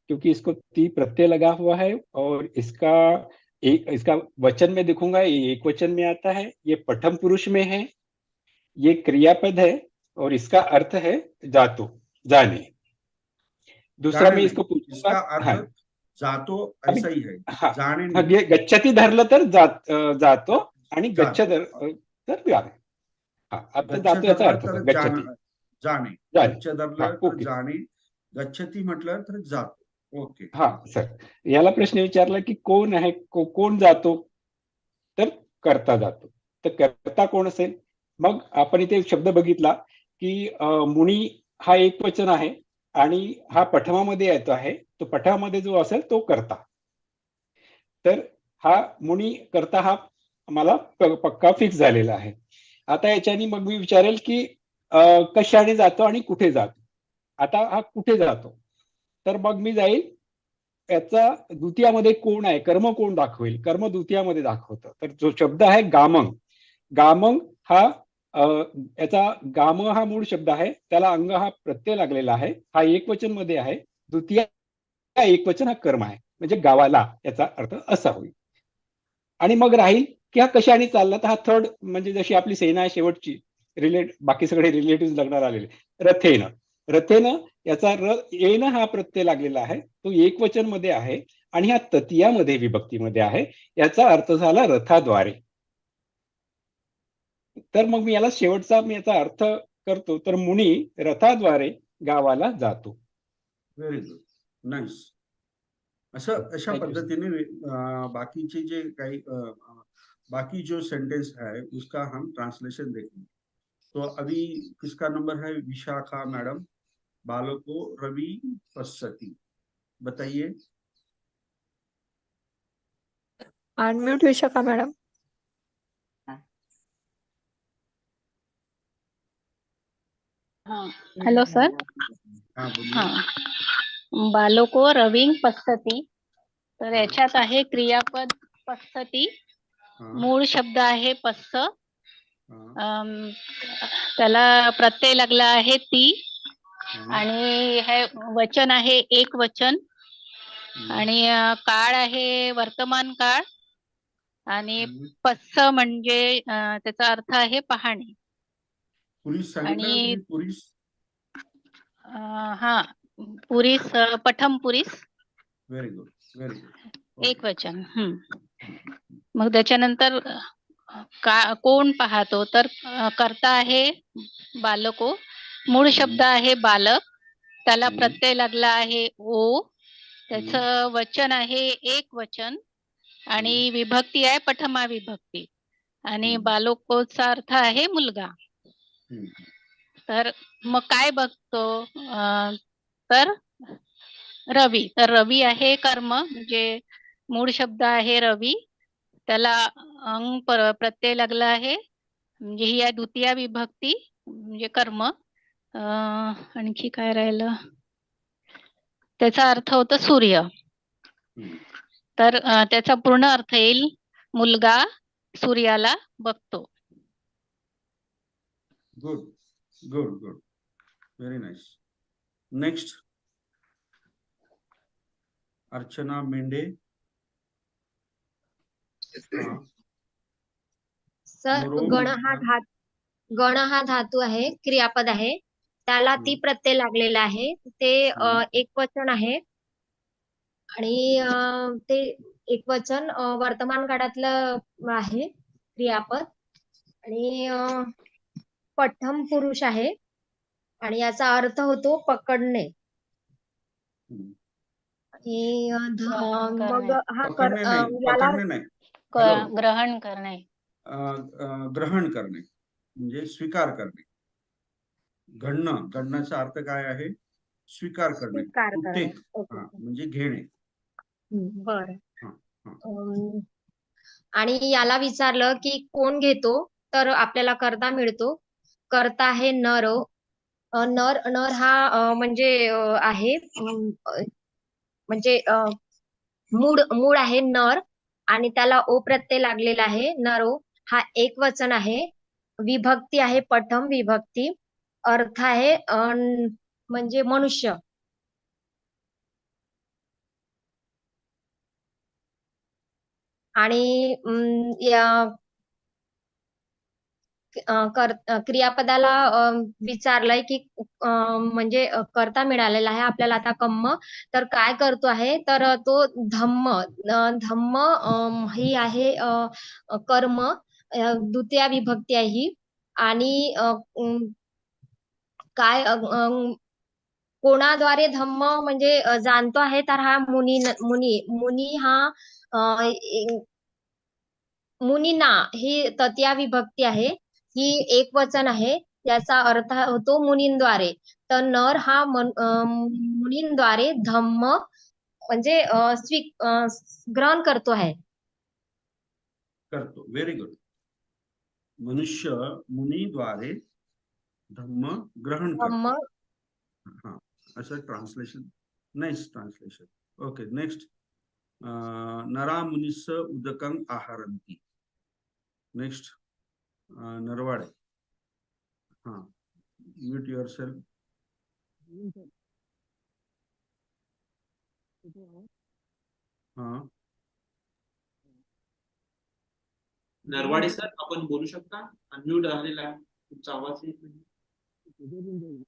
क्योंकि इसको ती प्रत्यय लगा हुआ है, और इसका वचन में देखूंगा, ये एक वचन में आता है, ये प्रथम पुरुष में है, ये क्रियापद है, और इसका अर्थ है जातो, जाने. दूसरा जाने मैं नहीं, इसको पूछूंगा. इसका हाँ. अर्थ जातो अभी. ऐसा ही है, हाँ. जाने हाँ, नहीं। ये गच्छती धरलं तर जातो, आणि गच्छ जातो, तर जाणे. हा, आता गच्छ जातो याचा धरलं अर्थ तर सर, जाण, गच्छती, जाणे, जाणे. गच्छ हा, धरलं तर ओके. जाणे, गच्छती म्हटलं तर जातो। ओके। हा सर, याला प्रश्न विचारला की कोण आहे, कोण जातो, तर करता जातो. तर करता कोण असेल. मग आपण इथे शब्द बघितला की मुनी हा एक वचन आहे, आणि हा पठमामध्ये येतो आहे. तो पठमामध्ये जो असेल तो करता. तर हा मुनी करता हा मला पक्का फिक्स झालेला आहे. आता याच्यानी मग मी विचारेल की कशाने जातो आणि कुठे जातो. आता हा कुठे जातो, तर मग मी जाईल याचा द्वितीयामध्ये कोण आहे, कर्म कोण दाखवेल, कर्म द्वितीयामध्ये दाखवतं. तर जो शब्द आहे गामंग, गामंग हा याचा गाम हा मूळ शब्द आहे, त्याला अंग हा प्रत्यय लागलेला आहे, हा एक वचन मध्ये आहे, द्वितीय एकवचन हा कर्म आहे, म्हणजे गावाला याचा अर्थ असा होईल. आणि मग राहील की हा कशाने चालला, तर हा थर्ड म्हणजे जशी आपली सेना आहे शेवटची, बाकी सगळे रिलेटिव्ह लग्नाला आलेले, रथेन. रथेन याचा येन हा प्रत्यय लागलेला आहे, तो एकवचन मध्ये आहे आणि हा तृतीयामध्ये विभक्तीमध्ये आहे. याचा अर्थ झाला रथाद्वारे. तर मग मी याला शेवटचा मी याचा अर्थ करतो, तर मुनी रथाद्वारे गावाला जातो. Very good, nice. अशा पद्धतीने बाकीचे जे काही बाकी जो सेंटेंस है उसका हम ट्रांसलेशन देखेंगे. तो अभी किसका नंबर है? विशाखा मैडम. बालको रवि पश्यति, बताइए. Unmute Vishakha madam. Hello sir. हाँ बोलिए. हाँ, बालको रविंग पश्यति. तर याच्यात आहे क्रियापद पश्यति, मूळ शब्द आहे पश्य, त्याला प्रत्यय लागला आहे ती, आणि हे वचन आहे एक वचन, आणि काळ आहे वर्तमान काळ, आणि पश्य म्हणजे त्याचा अर्थ आहे पाहणे. पुलिस आणि पुलिस. हा, पुरीस, पठम पुरीस. Very good, very good. एक वचन. मग त्याच्यानंतर कोण पाहतो, तर कर्ता आहे बालको, मूळ शब्द आहे बालक, त्याला प्रत्यय लागला आहे ओ, त्याचं वचन आहे एक वचन, आणि विभक्ती आहे पठमा विभक्ती, आणि बालकोचा अर्थ आहे मुलगा. तर मग काय बघतो, तर रवी. तर रवी आहे कर्म, म्हणजे मूळ शब्द आहे रवी, त्याला अंग प्रत्यय लागला आहे, म्हणजे ही आहे द्वितीय विभक्ती म्हणजे कर्म. आणखी काय राहिलं, त्याचा अर्थ होतो सूर्य. तर त्याचा पूर्ण अर्थ येईल मुलगा सूर्याला बघतो. Good good good, very nice. Next Archana Mendhe. Sir, गण हा धातू आहे, क्रियापद आहे, त्याला ती प्रत्यय लागलेला आहे, ते एक वचन आहे, आणि ते एक वचन वर्तमान काळातलं आहे क्रियापद, आणि पठम पुरुष आहे, आणि याचा अर्थ होतो पकडणे. आणि मग हा ग्रहण करणे. ग्रहण करणे म्हणजे स्वीकार करणे. गणण्याचा अर्थ काय आहे? स्वीकार करणे, म्हणजे घेणे. बर. आणि याला विचारलं की कोण घेतो, तर आपल्याला कर्ता मिळतो. कर्ता आहे नर. नर हा म्हणजे आहे, म्हणजे मूळ आहे नर, आणि त्याला ओ प्रत्यय लागलेला आहे, नरो. हा एक वचन आहे, विभक्ती आहे पठम विभक्ती, अर्थ आहे म्हणजे मनुष्य. आणि क्रियापदाला विचारलंय की म्हणजे कर्ता मिळालेला आहे आपल्याला आता कम्म, तर काय करतो आहे, तर तो धम्म ही आहे कर्म, द्वितीय विभक्ती आहे ही, आणि काय कोणाद्वारे धम्म म्हणजे जाणतो आहे, तर हा मुनी हा मुनीना ही तृतीय विभक्ती आहे, ही एक वचन आहे, याचा अर्थ होतो मुनींद्वारे. तर नर हा मुनींद्वारे धम्म म्हणजे ग्रहण करतो आहे. Very good. मनुष्य मुनीद्वारे धम्म ग्रहण करतो. हा, असं translation. Nice translation. Okay, next नरा मुनिस उदकं आहारंती. नेक्स्ट नरवाडे. हाँ, म्यूट योरसेल्फ. हाँ, नरवाडे सर आपण बोलू शकता? अनम्यूट झालेला आहे, तुमचा आवाज येत नाही.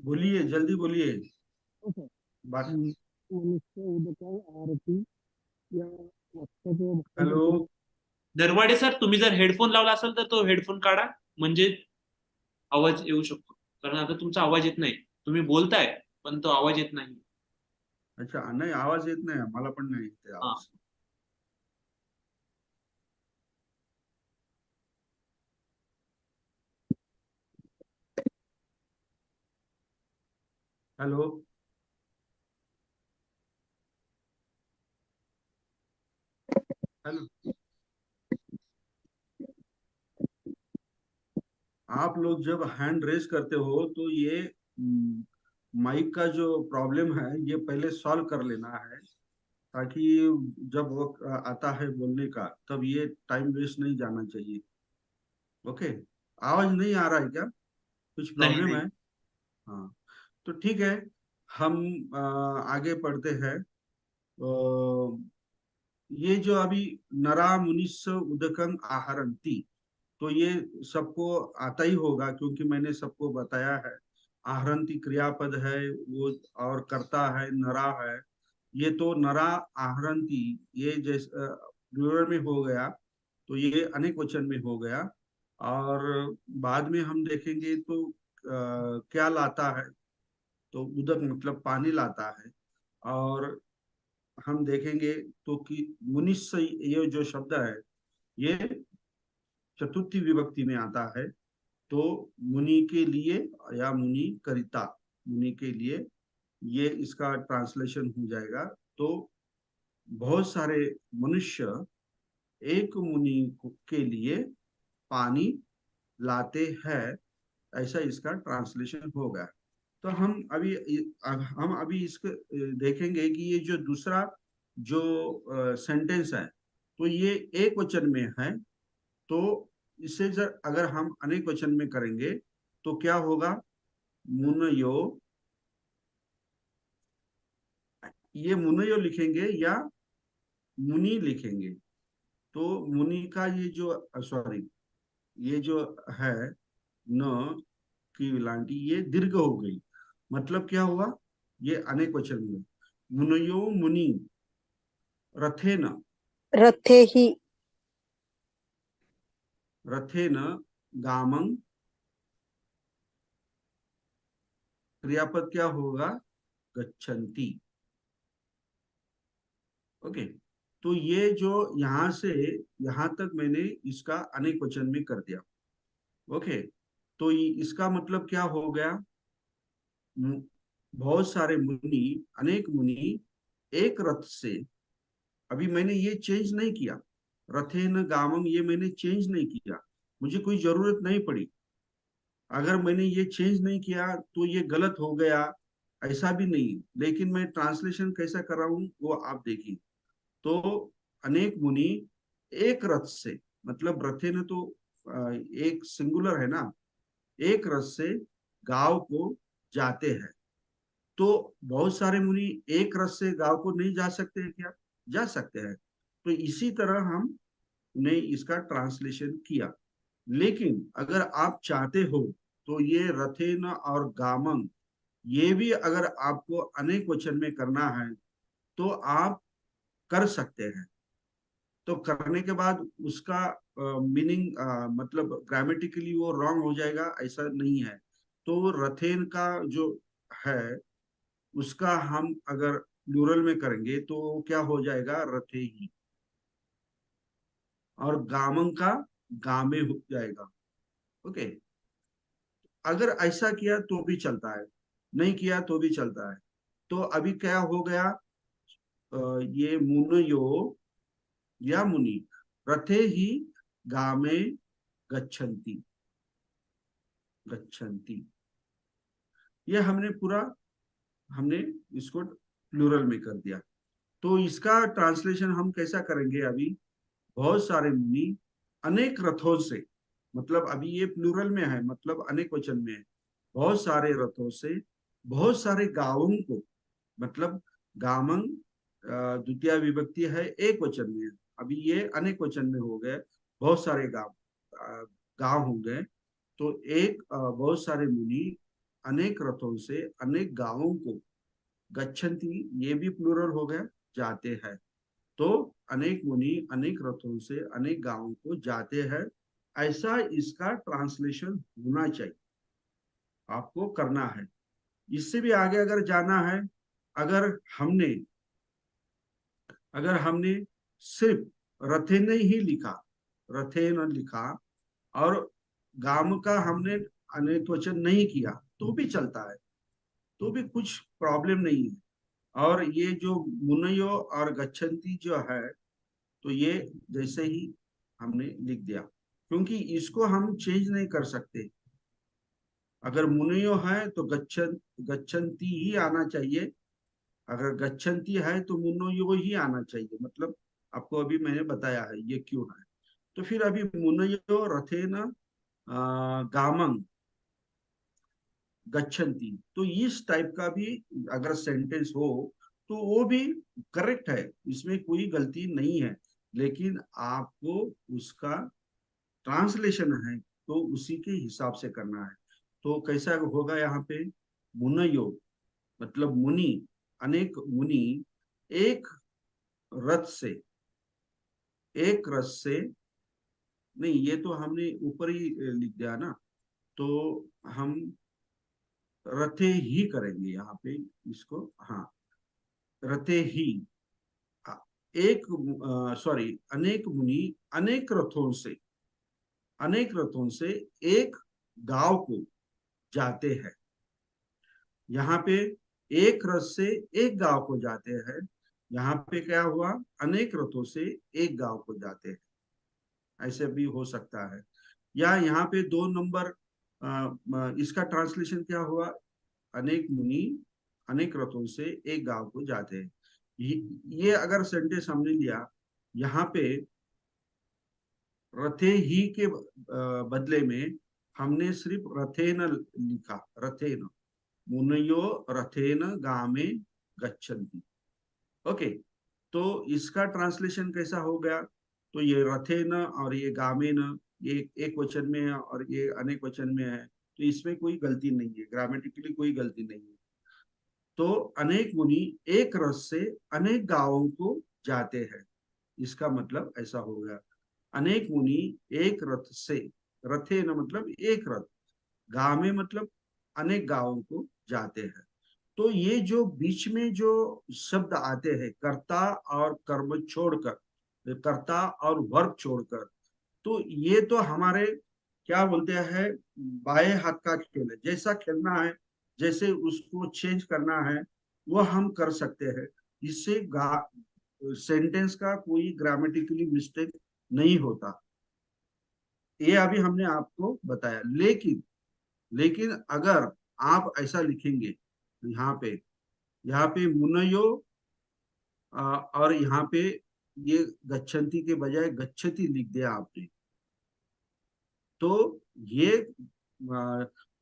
बोलिए, जल्दी बोलिए. बात. हेलो. नरवाडे सर, तुम्ही जर हेडफोन लावला असेल तर तो हेडफोन काढा, म्हणजे आवाज येऊ शकतो. कारण आता तुमचा आवाज येत नाही. तुम्ही बोलताय पण तो आवाज येत नाही. अच्छा, नाही आवाज येत नाही, मला पण नाही येत हा. आवाज. हेलो. हेलो. आप लोग जब हैंड रेस करते हो तो ये माइक का जो प्रॉब्लम है ये पहले सॉल्व कर लेना है, ताकि जब वक्त आता है बोलने का तब ये टाइम वेस्ट नहीं जाना चाहिए. ओके. आवाज नहीं आ रहा है क्या? कुछ नहीं प्रॉब्लम नहीं. है? हाँ, तो ठीक है. हम आगे पढ़ते हैं. ये जो अभी नरा मुनिस्य उदकं आहरंती, तो ये सबको आता ही होगा क्योंकि मैंने सबको बताया है. आहरंती क्रियापद है वो, और करता है नरा है. ये तो नरा आहरंती, ये जैसे प्लूरल में हो गया तो ये अनेक वचन में हो गया. और बाद में हम देखेंगे तो क्या लाता है, तो उदक मतलब पानी लाता है. और हम देखेंगे तो कि मुनिस्य ये जो शब्द है ये चतुर्थी विभक्ति में आता है. तो मुनि के लिए या मुनि करिता, मुनि के लिए ये इसका ट्रांसलेशन हो जाएगा. तो बहुत सारे मनुष्य एक मुनि के लिए पानी लाते हैं, ऐसा इसका ट्रांसलेशन होगा. तो हम अभी इसको देखेंगे कि ये जो दूसरा जो सेंटेंस है तो ये एक वचन में है. तो इसे अगर हम अनेक वचन में करेंगे तो क्या होगा? मुनयो, ये मुनयो लिखेंगे या मुनि लिखेंगे. तो मुनि का ये जो सॉरी, ये जो है न की लांटी ये दीर्घ हो गई. मतलब क्या हुआ? ये अनेक वचन में मुनयो मुनि रथेन, रथे ही रथेन गामं, क्रियापद क्या होगा? गच्छन्ति. ओके. तो ये जो यहां से यहां तक मैंने इसका अनेक वचन में कर दिया. ओके. तो इसका मतलब क्या हो गया? बहुत सारे मुनि, अनेक मुनि एक रथ से, अभी मैंने ये चेंज नहीं किया, रथेन गामम ये मैंने चेंज नहीं किया, मुझे कोई जरूरत नहीं पड़ी. अगर मैंने ये चेंज नहीं किया तो ये गलत हो गया, ऐसा भी नहीं. लेकिन मैं ट्रांसलेशन कैसा कर रहा हूँ वो आप देखिए. तो अनेक मुनि एक रथ से, मतलब रथे ने तो एक सिंगुलर है ना, एक रथ से गांव को जाते हैं. तो बहुत सारे मुनि एक रथ से गांव को नहीं जा सकते हैं क्या? जा सकते हैं. तो इसी तरह हमने इसका ट्रांसलेशन किया. लेकिन अगर आप चाहते हो तो ये रथेन और गामन ये भी अगर आपको अनेक वचन में करना है तो आप कर सकते हैं. तो करने के बाद उसका मीनिंग मतलब ग्रामेटिकली वो रॉन्ग हो जाएगा, ऐसा नहीं है. तो रथेन का जो है उसका हम अगर प्लूरल में करेंगे तो क्या हो जाएगा? रथे ही. और गामन का गामे हो जाएगा. ओके. अगर ऐसा किया तो भी चलता है, नहीं किया तो भी चलता है. तो अभी क्या हो गया? ये मुनयो या मुनि रथे ही गामे गच्छन्ति, गच्छन्ति. ये हमने इसको प्लूरल में कर दिया. तो इसका ट्रांसलेशन हम कैसा करेंगे? अभी बहुत सारे मुनि अनेक रथों से, मतलब अभी ये प्लूरल में है, मतलब अनेक वचन में है, बहुत सारे रथों से बहुत सारे गांवों को, मतलब गामंग द्वितीय विभक्ति है, एक वचन में है। अभी ये अनेक वचन में हो गए, बहुत सारे गांव हो गए। तो बहुत सारे मुनि अनेक रथों से अनेक गांवों को गच्छन्ति, ये भी प्लूरल हो गया, जाते हैं। तो अनेक मुनि अनेक रथों से अनेक गांवों को जाते हैं, ऐसा इसका ट्रांसलेशन होना चाहिए, आपको करना है। इससे भी आगे अगर जाना है, अगर हमने अगर हमने सिर्फ रथेन ही लिखा, रथेन लिखा, और गाम का हमने अनेक वचन नहीं किया, तो भी चलता है, तो भी कुछ प्रॉब्लम नहीं है। और ये जो मुनयो और गच्छन्ति जो है, तो ये जैसे ही हमने लिख दिया, क्योंकि इसको हम चेंज नहीं कर सकते। अगर मुनयो है तो गच्छन्ति ही आना चाहिए, अगर गच्छन्ति है तो मुनयो ही आना चाहिए। मतलब आपको अभी मैंने बताया है ये क्यों है। तो फिर अभी मुनयो रथेन गामं गच्छन्ति, तो इस टाइप का भी अगर सेंटेंस हो तो वो भी करेक्ट है, इसमें कोई गलती नहीं है। लेकिन आपको उसका ट्रांसलेशन है तो उसी के हिसाब से करना है। तो कैसा होगा यहाँ पे, मुनयो मतलब मुनि, अनेक मुनि एक रथ से, एक रथ से, नहीं ये तो हमने ऊपर ही लिख दिया ना, तो हम रथे ही करेंगे यहाँ पे इसको। हाँ, रथे ही, एक सॉरी, अनेक मुनि अनेक रथों से, अनेक रथों से एक गांव को जाते हैं। यहाँ पे एक रथ से एक गांव को जाते हैं, यहाँ पे क्या हुआ, अनेक रथों से एक गांव को जाते हैं, ऐसे भी हो सकता है। या यहाँ पे 2 नंबर इसका ट्रांसलेशन क्या हुआ, अनेक मुनि अनेक रथों से एक गांव को जाते हैं। ये अगर सेंटेंस हमने लिया, यहाँ पे रथे ही के बदले में हमने सिर्फ रथेन लिखा, रथेन, मुनयो रथेन गामे गच्छन्ति। ओके, तो इसका ट्रांसलेशन कैसा हो गया, तो ये रथेन और ये गामेन, ये एक वचन में है और ये अनेक वचन में है, तो इसमें कोई गलती नहीं है, ग्रामेटिकली कोई गलती नहीं है। तो अनेक मुनि एक रथ से अनेक गांवों को जाते हैं, इसका मतलब ऐसा हो गया, अनेक मुनि एक रथ से, रथे न मतलब एक रथ, गांव में मतलब अनेक गांवों को जाते हैं। तो ये जो बीच में जो शब्द आते हैं, कर्ता और कर्म छोड़कर, कर्ता और वर्ब छोड़कर, तो ये तो हमारे क्या बोलते हैं, बाएं हाथ का खेल है। जैसा खेलना है, जैसे उसको चेंज करना है, वो हम कर सकते हैं। इससे सेंटेंस का कोई ग्रामेटिकली मिस्टेक नहीं होता। ये अभी हमने आपको बताया। लेकिन अगर आप ऐसा लिखेंगे, यहाँ पे मुनयो और यहाँ पे ये गच्छन्ति के बजाय गच्छति लिख दिया आपने, तो ये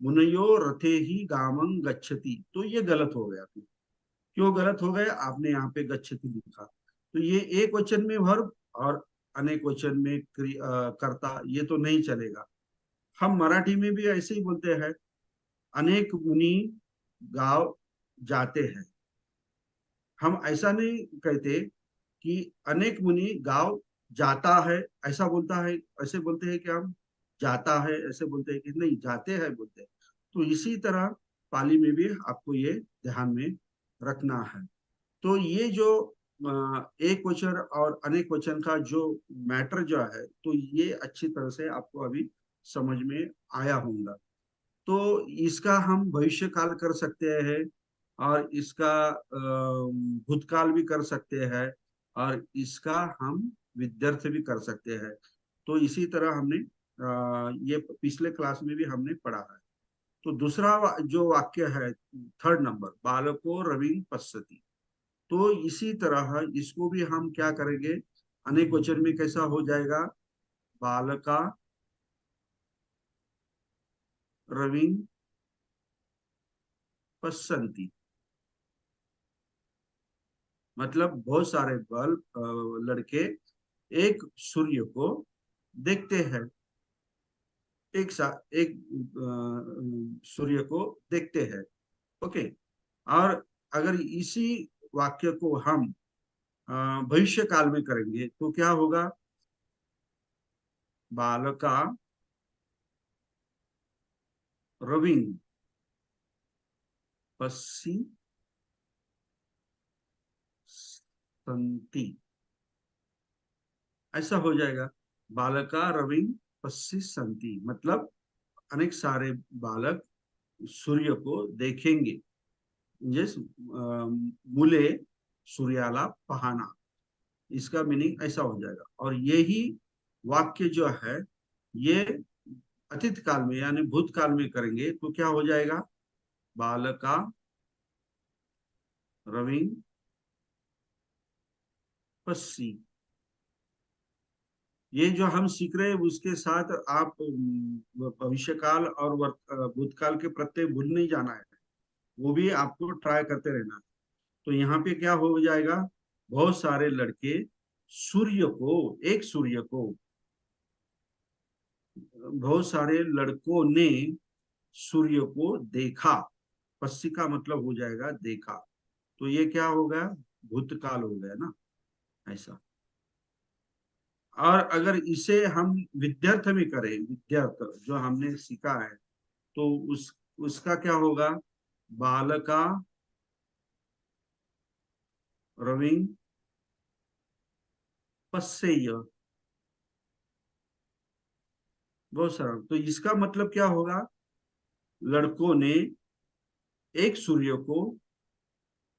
मुनयो रथे ही गामं गच्छति, तो ये गलत हो गया। क्यों गलत हो गया, आपने यहाँ पे गच्छति लिखा, तो ये एक वचन में वर्ब और अनेक वचन में कर्ता, ये तो नहीं चलेगा। हम मराठी में भी ऐसे ही बोलते हैं, अनेक मुनि गांव जाते हैं। हम ऐसा नहीं कहते कि अनेक मुनि गांव जाता है, ऐसा बोलता है, ऐसे बोलते हैं कि हम जाता है, ऐसे बोलते हैं कि नहीं जाते हैं बोलते हैं। तो इसी तरह पाली में भी आपको ये ध्यान में रखना है। तो ये जो एक वचन और अनेक वचन का जो मैटर जो है, तो ये अच्छी तरह से आपको अभी समझ में आया होगा। तो इसका हम भविष्य काल कर सकते हैं, और इसका भूतकाल भी कर सकते हैं, और इसका हम विद्यार्थ भी कर सकते हैं। तो इसी तरह हमने ये पिछले क्लास में भी हमने पढ़ा है। तो दूसरा जो वाक्य है, 3rd नंबर, बालको रवि पश्यति, तो इसी तरह इसको भी हम क्या करेंगे, अनेक वचन में कैसा हो जाएगा, बालका रवि पश्यन्ति, मतलब बहुत सारे लड़के एक सूर्य को देखते हैं, एक सूर्य को देखते हैं। ओके। और अगर इसी वाक्य को हम भविष्य काल में करेंगे तो क्या होगा? बालका रविं पश्यन्ति, ऐसा हो जाएगा। बालका रविं पश्यन्ति मतलब अनेक सारे बालक सूर्य को देखेंगे। जैसे मुले सूर्याला पहाना, इसका मीनिंग ऐसा हो जाएगा। और यही वाक्य जो है ये अतीत काल में यानी भूतकाल में करेंगे तो क्या हो जाएगा? बालका रविं पश्यन्ति। ये जो हम सीख रहे हैं उसके साथ आप भविष्य काल और भूतकाल के प्रत्यय भूल नहीं जाना है, वो भी आपको ट्राई करते रहना है। तो यहाँ पे क्या हो जाएगा? बहुत सारे लड़के सूर्य को, एक सूर्य को, बहुत सारे लड़कों ने सूर्य को देखा। पश्य का मतलब हो जाएगा देखा, तो ये क्या हो गया? भूतकाल हो गया ना, ऐसा। और अगर इसे हम विद्यार्थ में करें, विद्यार्थ जो हमने सीखा है, तो उसका क्या होगा? बालका रविं पश्येय, बहुत सरल। तो इसका मतलब क्या होगा? लड़कों ने एक सूर्य को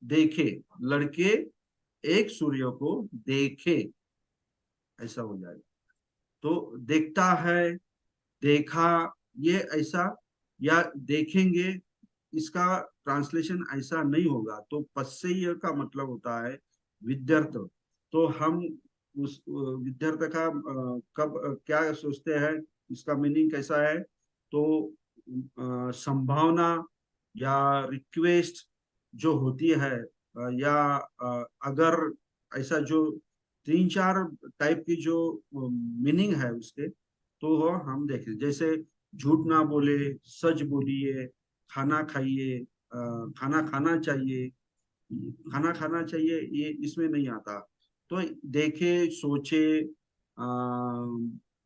देखे, लड़के एक सूर्य को देखे, ऐसा हो जाएगा। तो देखता है, देखा, ये ऐसा, या देखेंगे, इसका ट्रांसलेशन ऐसा नहीं होगा। तो पश्येय का मतलब होता है विद्यार्थ। तो हम उस विद्यार्थ का कब क्या सोचते हैं, इसका मीनिंग कैसा है? तो संभावना या रिक्वेस्ट जो होती है, या अगर ऐसा जो 3-4 टाइप की जो मीनिंग है उसके, तो वो हम देखें। जैसे झूठ ना बोले, सच बोलिए, खाना खाइए, खाना खाना चाहिए, खाना खाना चाहिए, ये इसमें नहीं आता। तो देखे, सोचे,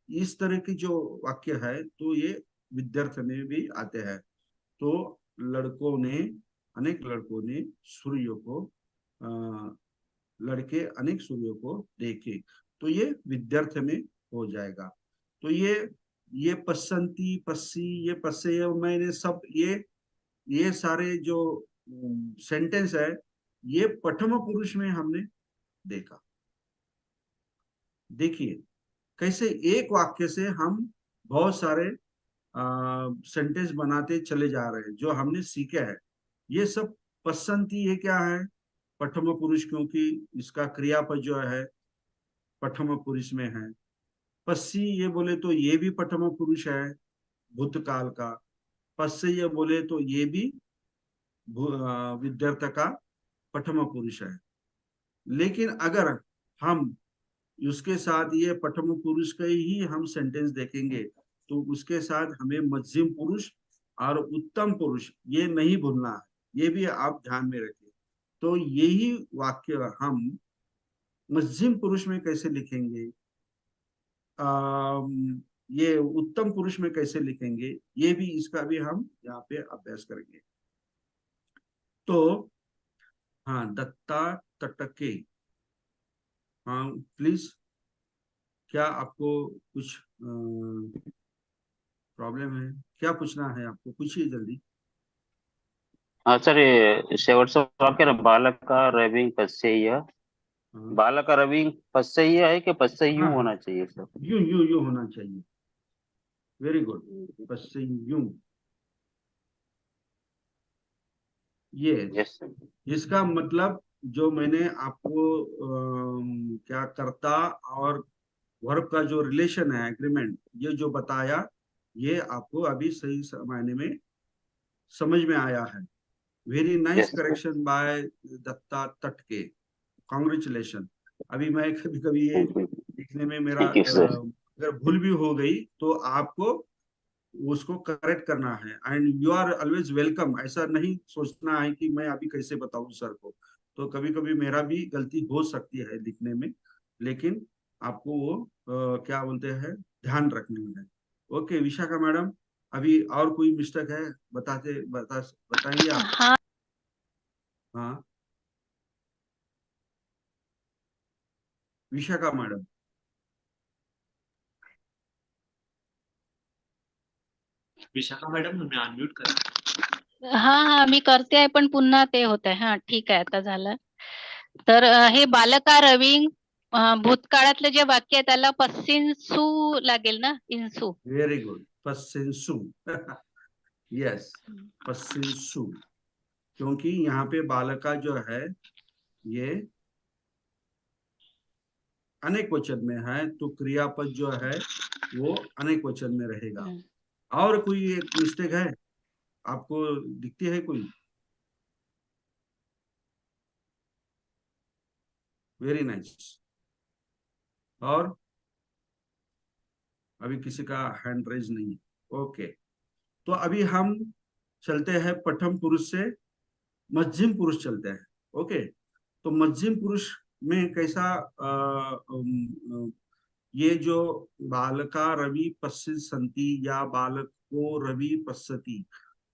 इस तरह की जो वाक्य है तो ये विद्यार्थ में भी आते हैं। तो लड़कों ने, अनेक लड़कों ने सूर्य को, लड़के अनेक सूर्य को देखे, तो ये विद्यार्थ में हो जाएगा। तो ये पश्यन्ति, पश्य, ये पश्य, मैंने सब ये सारे जो सेंटेंस है ये प्रथम पुरुष में हमने देखा। देखिए कैसे एक वाक्य से हम बहुत सारे सेंटेंस बनाते चले जा रहे हैं जो हमने सीखे हैं। ये सब पश्यन्ति, ये क्या है? प्रथम पुरुष, क्योंकि इसका क्रियापद जो है प्रथम पुरुष में है। पश्य ये बोले तो ये भी प्रथम पुरुष है भूतकाल का। पश्य ये बोले तो ये भी विद्यार्थ का प्रथम पुरुष है। लेकिन अगर हम उसके साथ ये प्रथम पुरुष का ही हम सेंटेंस देखेंगे तो उसके साथ हमें मध्यम पुरुष और उत्तम पुरुष ये नहीं भूलना है, ये भी आप ध्यान में रखें। तो यही वाक्य हम मध्यम पुरुष में कैसे लिखेंगे, ये उत्तम पुरुष में कैसे लिखेंगे, ये भी, इसका भी हम यहाँ पे अभ्यास करेंगे। तो हाँ, दत्ता तटके, हाँ प्लीज, क्या आपको कुछ प्रॉब्लम है? क्या पूछना है आपको? पूछिए जल्दी। हाँ सर, ये शेवटचं वाक्य ना, बालका रविं पश्येय, हाँ बालका रविं पश्येय है कि पश्येयु हाँ, होना चाहिए सर? यूं यूं यूं होना चाहिए। वेरी गुड, पश्येयुं, ये यस सर। इसका मतलब जो मैंने आपको क्या कर्ता और वर्ब का जो रिलेशन है, एग्रीमेंट, ये जो बताया, ये आपको अभी सही मायने में समझ में आया है। Very nice Yes, sir. Correction by Datta Tatke, congratulation. अभी मैं कभी कभी ये Thank you. लिखने में मेरा Thank you, sir. अगर भूल भी हो गई तो आपको उसको करेक्ट करना है, and you are always welcome. ऐसा नहीं सोचना है कि मैं अभी कैसे बताऊं सर को, तो कभी कभी मेरा भी गलती हो सकती है लिखने में, लेकिन आपको वो क्या बोलते हैं, ध्यान रखनी है। ओके विशाखा मैडम, अभी और कोई मिस्टेक है बताएंगे आप? हाँ हाँ विशाखा मैडम। विशाखा मॅडम तुम्ही अनम्यूट करा. हा मी करते आहे पण पुन्हा ते होत आहे. हा ठीक आहे आता झालं. तर हे बालका रविंग भूतकाळातलं जे वाक्य आहे त्याला पस्सिन्सू लागेल ना, इन्सू. वेरी गुड, पस्सिन्सू। यस, पस्सिन्सू, क्योंकि यहाँ पे बालका जो है ये अनेक वचन में है, तो क्रियापद जो है वो अनेक वचन में रहेगा। और कोई एक मिस्टेक है आपको दिखती है कोई? Very nice. और अभी किसी का हैंड रेज नहीं, ओके। तो अभी हम चलते हैं प्रथम पुरुष से मध्यम पुरुष चलते हैं। ओके, तो मध्यम पुरुष में कैसा ये जो बालका रवि पश्चित संति या बालको रवि पश्यति,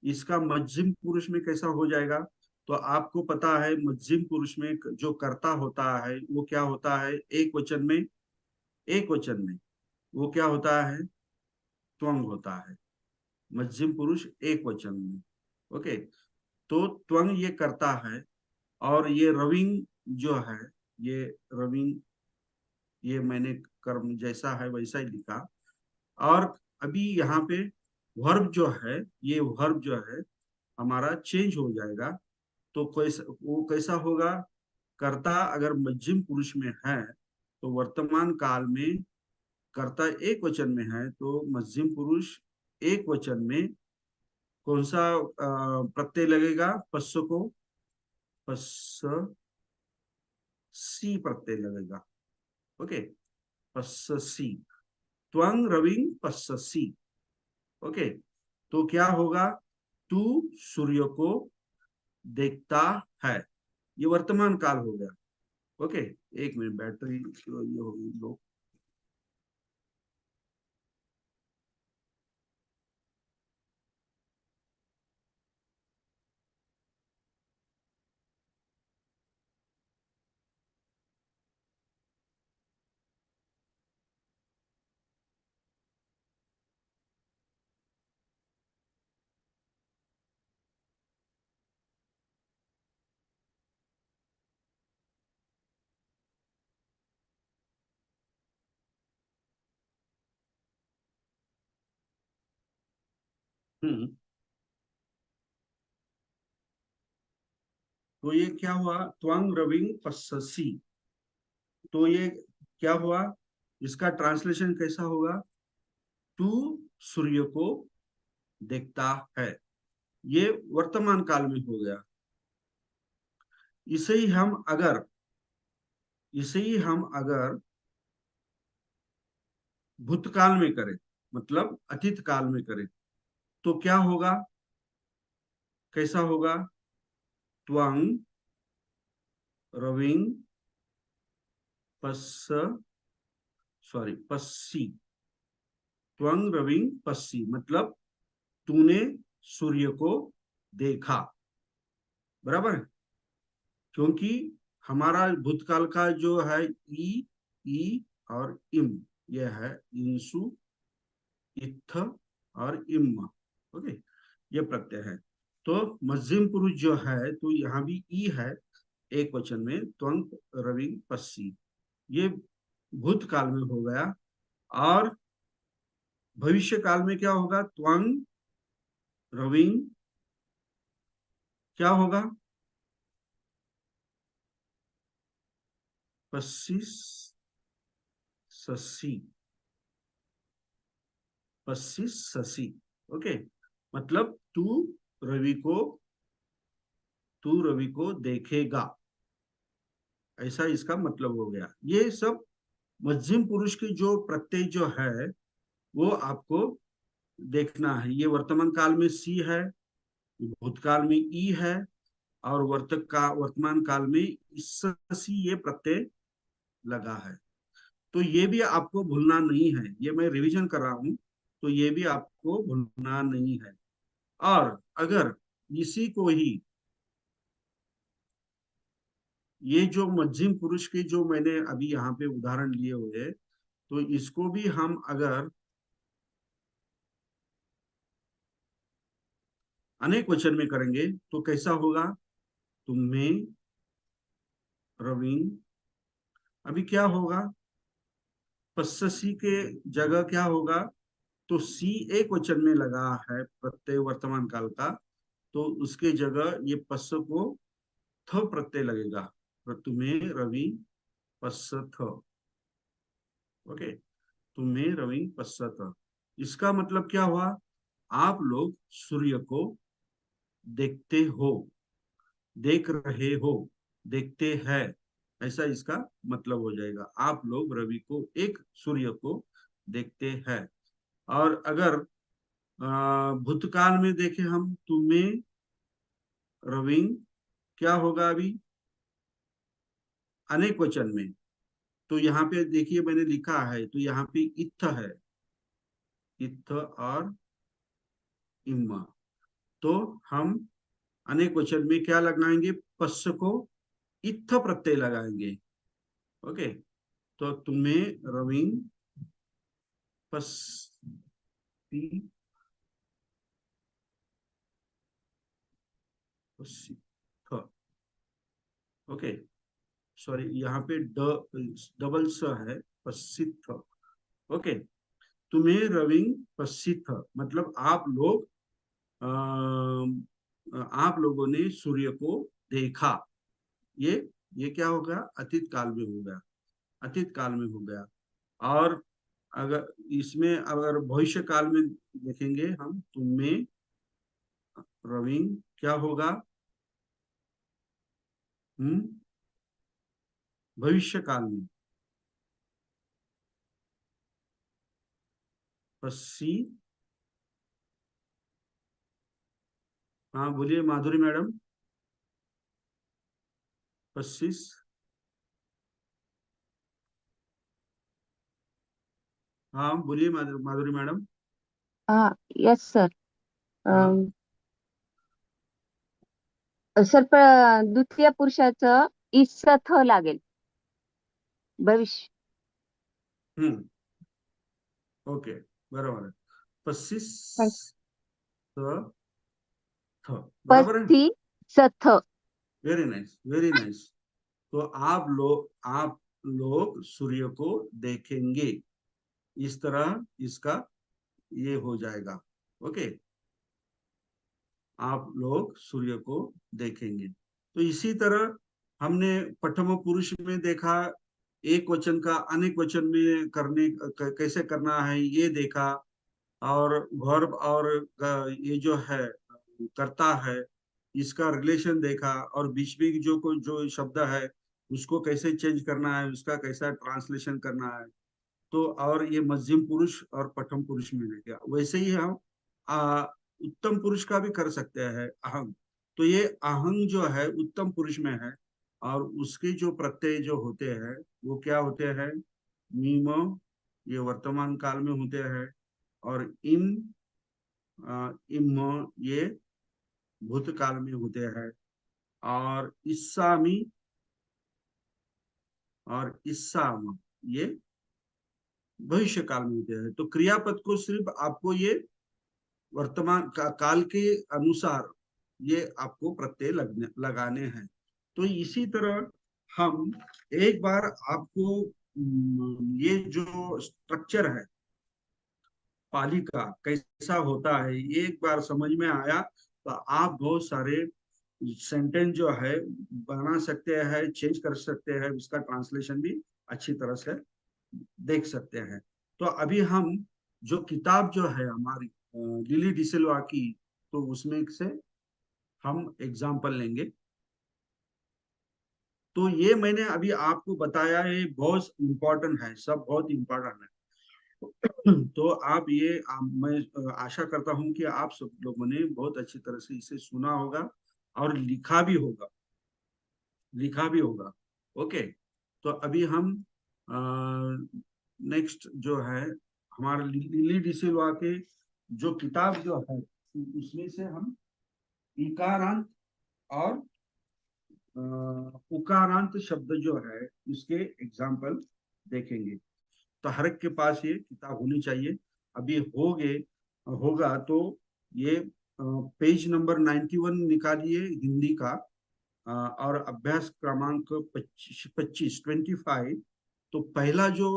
इसका मध्यम पुरुष में कैसा हो जाएगा? तो आपको पता है मध्यम पुरुष में जो कर्ता होता है वो क्या होता है, एक वचन में, एक वचन में वो क्या होता है, त्वंग होता है। मध्यम पुरुष एक वचन में, ओके। तो त्वंग ये करता है, और ये रविंग जो है, ये रविंग, ये मैंने कर्म जैसा है वैसा ही लिखा। और अभी यहाँ पे वर्ब जो है, ये वर्ब जो है हमारा चेंज हो जाएगा। तो वो कैसा होगा, कर्ता अगर मध्यम पुरुष में है तो वर्तमान काल में कर्ता एक वचन में है, तो मध्यम पुरुष एक वचन में कौन सा प्रत्यय लगेगा, पश्च को, पश्च सी प्रत्यय लगेगा। ओके, पश्च सी, त्वंग रविंग पश्च सी। ओके, तो क्या होगा, तू सूर्य को देखता है, ये वर्तमान काल हो गया। ओके, एक मिनट, बैटरी ये हो गई लो। तो ये क्या हुआ, त्वंग रविंग पश्यसी, तो ये क्या हुआ, इसका ट्रांसलेशन कैसा होगा, तू सूर्य को देखता है, ये वर्तमान काल में हो गया। इसे ही हम अगर, इसे ही हम अगर भूतकाल में करें, मतलब अतीत काल में करें, तो क्या होगा, कैसा होगा, त्वंग रविंग पश्य, सॉरी पश्ची, त्वंग रविंग पश्ची, मतलब तूने सूर्य को देखा, बराबर है। क्योंकि हमारा भूतकाल का जो है ई और इम, यह है इंसु, इत्थ और इम। ओके, ये प्रत्यय है। तो मध्यम पुरुष जो है, तो यहाँ भी ई है एक वचन में, त्वंग रविंग पश्ची, ये भूतकाल में हो गया। और भविष्य काल में क्या होगा, त्वंग रविंग क्या होगा, पश्चिस ससी, पश्चिस ससी। ओके, मतलब तू रवि को तू रवि को देखेगा, ऐसा इसका मतलब हो गया। ये सब मध्यम पुरुष की जो प्रत्यय जो है वो आपको देखना है। ये वर्तमान काल में सी है, भूतकाल में ई है, और वर्तमान काल में इस सी ये प्रत्यय लगा है। तो ये भी आपको भूलना नहीं है, ये मैं रिवीजन कर रहा हूं, तो ये भी आपको भूलना नहीं है। और अगर इसी को ही, ये जो मध्यम पुरुष के जो मैंने अभी यहाँ पे उदाहरण लिए हुए, तो इसको भी हम अगर अनेक वचन में करेंगे तो कैसा होगा? तुम्हें रवीन, अभी क्या होगा? पस्सी के जगह क्या होगा? तो सी एक वचन में लगा है प्रत्यय वर्तमान काल का, तो उसके जगह ये पस्स को थ प्रत्यय लगेगा। तो तुम्हें रवि पस्स थ। ओके, तुम्हें रवि पस्स थ, इसका मतलब क्या हुआ? आप लोग सूर्य को देखते हो, देख रहे हो, देखते हैं, ऐसा इसका मतलब हो जाएगा। आप लोग रवि को, एक सूर्य को देखते हैं। और अगर भूतकाल में देखें हम, तुम्हें रवि क्या होगा अभी अनेक वचन में? तो यहाँ पे देखिए मैंने लिखा है, तो यहाँ पे इत्थ है, इत्थ और इम्मा, तो हम अनेक वचन में क्या लगाएंगे? पश्च को इत्थ प्रत्यय लगाएंगे। ओके, तो तुम्हें रवि पस्सी, ओके, सॉरी यहाँ पे डबल स है, पस्सिथ। ओके, तुम्हें रवि पस्सिथ, मतलब आप लोगों ने सूर्य को देखा। ये क्या हो गया? अतीत काल में हो गया, अतीत काल में हो गया। और अगर इसमें अगर भविष्य काल में देखेंगे हम, तुम्हें रवि क्या होगा? भविष्य काल में पस्सी, हाँ बोलिए माधुरी मैडम। पच्चीस, हाँ बोलिए माधुरी मैडम। Yes sir. हाँ, सर द्वितीय पुरुषाचं ईसचा थ लागेल भविष्य. ओके, बरोबर आहे। 25 थ, बरोबर है। पस्ती सथ. Very nice, very nice. तो आप लोग सूर्य को देखेंगे, इस तरह इसका ये हो जाएगा। ओके, आप लोग सूर्य को देखेंगे। तो इसी तरह हमने प्रथम पुरुष में देखा, एक वचन का अनेक वचन में करने कैसे करना है ये देखा, और वर्ब और ये जो है करता है, इसका रिलेशन देखा, और बीच में जो शब्द है उसको कैसे चेंज करना है, उसका कैसा ट्रांसलेशन करना है। तो और ये मध्यम पुरुष और प्रथम पुरुष में देखा। वैसे ही हम उत्तम पुरुष का भी कर सकते हैं, अहंग। तो ये अहंग जो है उत्तम पुरुष में है, और उसके जो प्रत्यय जो होते हैं वो क्या होते हैं? मीम, ये वर्तमान काल में होते हैं, और इम ये भूतकाल में होते हैं, और इस्सामी और इस्साम ये भविष्य काल में होते हैं। तो क्रियापद को सिर्फ आपको ये वर्तमान काल के अनुसार ये आपको प्रत्यय लगाने हैं। तो इसी तरह हम एक बार आपको ये जो स्ट्रक्चर है पाली का कैसा होता है ये एक बार समझ में आया, तो आप बहुत सारे सेंटेंस जो है बना सकते हैं, चेंज कर सकते हैं, उसका ट्रांसलेशन भी अच्छी तरह से देख सकते हैं। तो अभी हम जो किताब जो है हमारी लिली डिसिल्वा की, तो उसमें से हम एग्जाम्पल लेंगे। तो ये मैंने अभी आपको बताया, ये बहुत इम्पोर्टेंट है, सब बहुत इम्पोर्टेंट है। तो आप ये मैं आशा करता हूँ कि आप सब लोगों ने बहुत अच्छी तरह से इसे सुना होगा और लिखा भी होगा। ओके, तो अभी हम नेक्स्ट जो है हमारा लिली डिसिल्वा के जो किताब जो है उसमें से हम इकारांत और उकारांत शब्द जो है उसके एग्जाम्पल देखेंगे। तो हर एक के पास ये किताब होनी चाहिए। अभी होगा तो ये पेज नंबर 91 निकालिए हिंदी का, और अभ्यास क्रमांक 25 तो पहला जो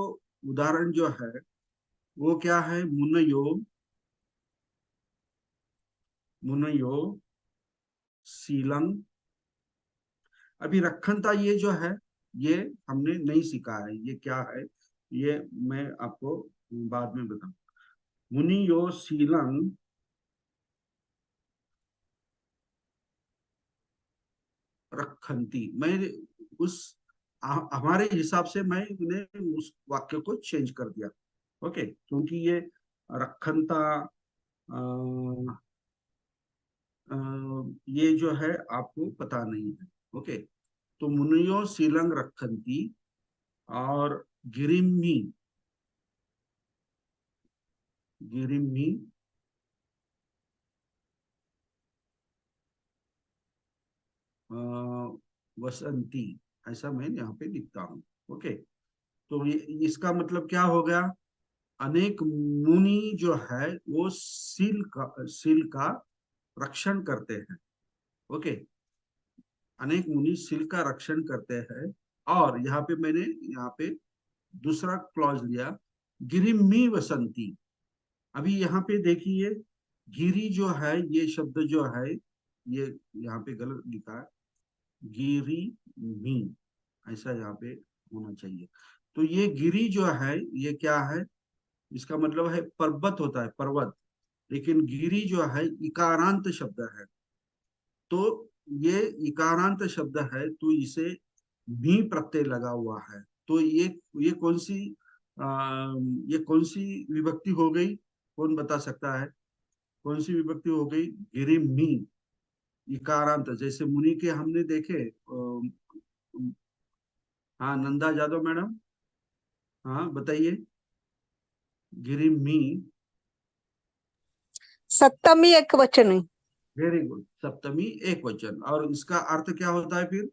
उदाहरण जो है वो क्या है, मुनयो सीलंग। अभी रखनता ये जो है ये हमने नहीं सीखा है, ये क्या है ये मैं आपको बाद में बताऊं। मुनियो सीलंग रखंती, मैं उस हमारे हिसाब से मैंने उस वाक्य को चेंज कर दिया। ओके, क्योंकि ये रखनता ये जो है आपको पता नहीं है। ओके, तो मुनियो सीलंग रखंती और गिरिम्मी गिरिम्मी वसंती, ऐसा मैं यहाँ पे लिखता हूँ। ओके, तो इसका मतलब क्या हो गया, अनेक मुनि जो है वो सील का रक्षण करते हैं। ओके, अनेक मुनि सील का रक्षण करते हैं। और यहाँ पे दूसरा क्लॉज लिया, गिरिम्मी वसंती। अभी यहाँ पे देखिए गिरी जो है ये शब्द जो है ये यहाँ पे गलत लिखा है, गिरी मी, ऐसा यहाँ पे होना चाहिए। तो ये गिरी जो है ये क्या है, इसका मतलब है पर्वत होता है, पर्वत। लेकिन गिरी जो है इकारांत शब्द है, तो ये इकारांत शब्द है तो इसे भी प्रत्यय लगा हुआ है। तो ये कौन सी विभक्ति हो गई, कौन बता सकता है कौन सी विभक्ति हो गई, गिरिमी इकारांत। जैसे मुनि के हमने देखे, हाँ नंदा जादव मैडम, हाँ बताइए, गिरिमी। सप्तमी एक वचन है। वेरी गुड, सप्तमी एक वचन। और इसका अर्थ क्या होता है फिर,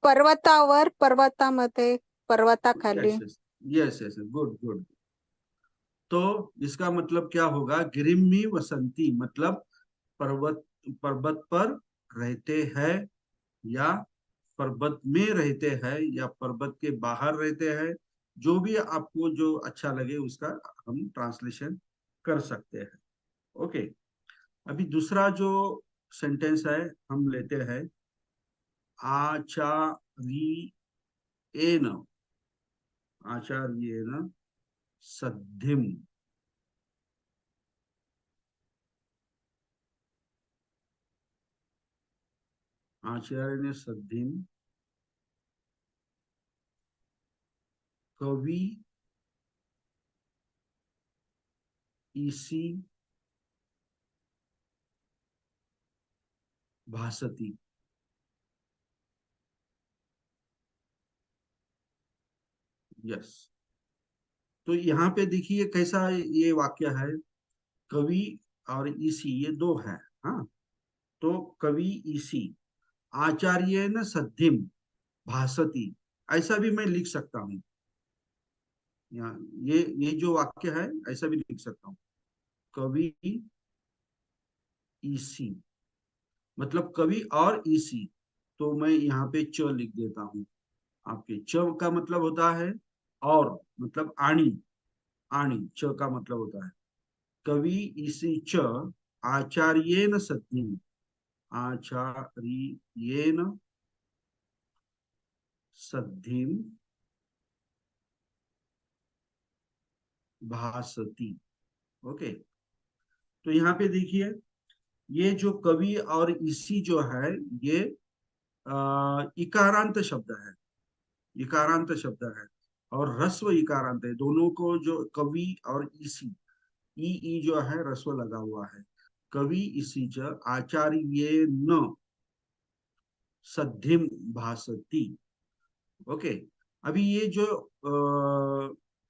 पर्वतावर, पर्वतामध्ये, पर्वताखाली। Yes yes yes, good good. तो इसका मतलब क्या होगा, गिरिमी वसंती, मतलब पर्वत पर्वत पर रहते हैं, या पर्वत में रहते हैं, या पर्वत के बाहर रहते हैं। जो भी आपको जो अच्छा लगे उसका हम ट्रांसलेशन कर सकते हैं। ओके, अभी दूसरा जो सेंटेंस है हम लेते हैं, आचार्येण आचार्येण सद्धिम। आचार्य सद्धिम कवि इसी भासती। यस, तो यहाँ पे देखिए कैसा ये वाक्य है, कवि और इसी ये दो है। हाँ, तो कवि इसी आचार्य न सद्धिम भासती, ऐसा भी मैं लिख सकता हूँ। यहाँ ये जो वाक्य है ऐसा भी लिख सकता हूँ, कवि इसी मतलब कवि और इसी। तो मैं यहाँ पे च लिख देता हूँ। आपके च का मतलब होता है और, मतलब आणी, आणी च का मतलब होता है कवि इसी च आचार्येन सद्धिम, आचार्येन सद्धिम भासती। ओके, तो यहाँ पे देखिए ये जो कवि और इसी जो है ये इकारांत शब्द है, इकारांत शब्द है और ह्रस्व इकारांत है। दोनों को जो कवि और इसी, ई जो है ह्रस्व लगा हुआ है। कवि इसीच आचार्येन सद्धिम भासति। ओके, अभी ये जो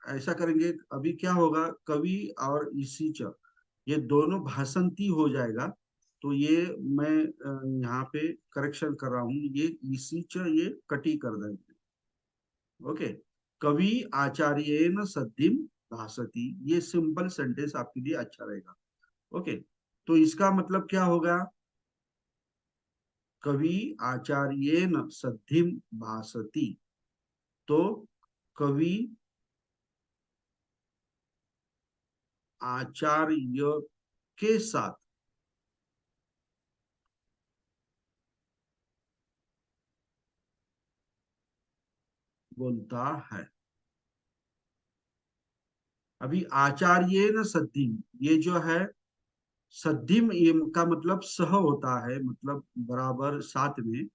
ऐसा करेंगे, अभी क्या होगा, कवि और इसीच ये दोनों भासंती हो जाएगा। तो ये मैं यहाँ पे करेक्शन कर रहा हूँ, ये इसीच ये कटी कर देंगे। ओके, कवि आचार्येन सद्धिम भासति, ये सिंपल सेंटेंस आपके लिए अच्छा रहेगा। ओके, तो इसका मतलब क्या होगा, कवि आचार्येन सद्धिम भासति, तो कवि आचार्य के साथ बोलता है। अभी आचार्येन सद्धिम, ये जो है सद्धिम, ये का मतलब सह होता है, मतलब बराबर साथ में।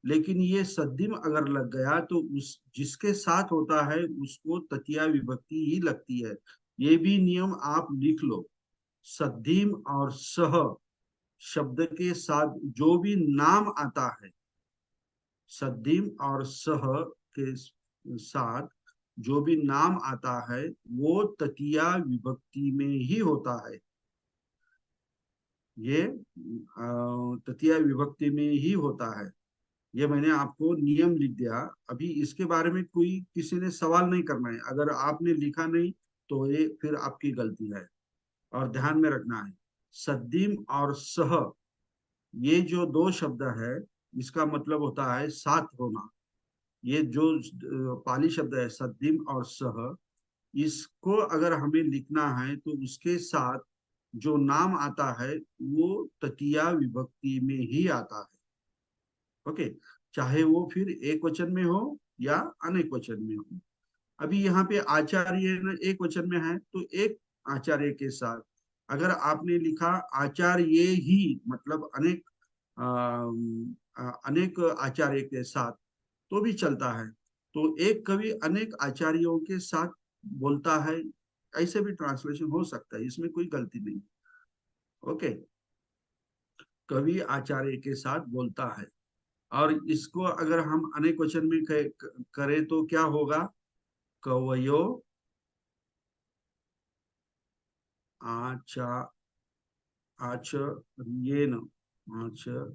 लेकिन ये सद्धिम अगर लग गया तो उस जिसके साथ होता है उसको तृतीया विभक्ति ही लगती है। ये भी नियम आप लिख लो। सद्धिम और सह शब्द के साथ जो भी नाम आता है, सद्धिम और सह के साथ जो भी नाम आता है वो तृतीया विभक्ति में ही होता है। ये तृतीया विभक्ति में ही होता है। ये मैंने आपको नियम लिख दिया। अभी इसके बारे में कोई किसी ने सवाल नहीं करना है। अगर आपने लिखा नहीं तो ये फिर आपकी गलती है, और ध्यान में रखना है सद्धिम और सह, ये जो दो शब्द है इसका मतलब होता है साथ होना। ये जो पाली शब्द है सद्धिम और सह, इसको अगर हमें लिखना है तो उसके साथ जो नाम आता है वो तृतीया विभक्ति में ही आता है। ओके, चाहे वो फिर एक वचन में हो या अनेक वचन में हो। अभी यहाँ पे आचार्य एक वचन में है तो एक आचार्य के साथ, अगर आपने लिखा आचार्य ही मतलब अनेक अनेक आचार्य के साथ तो भी चलता है। तो एक कवि अनेक आचार्यों के साथ बोलता है, ऐसे भी ट्रांसलेशन हो सकता है, इसमें कोई गलती नहीं। ओके, कवि आचार्य के साथ बोलता है। और इसको अगर हम अनेक वचन में करें तो क्या होगा, कवयो आचा आचर्येन आचर्येन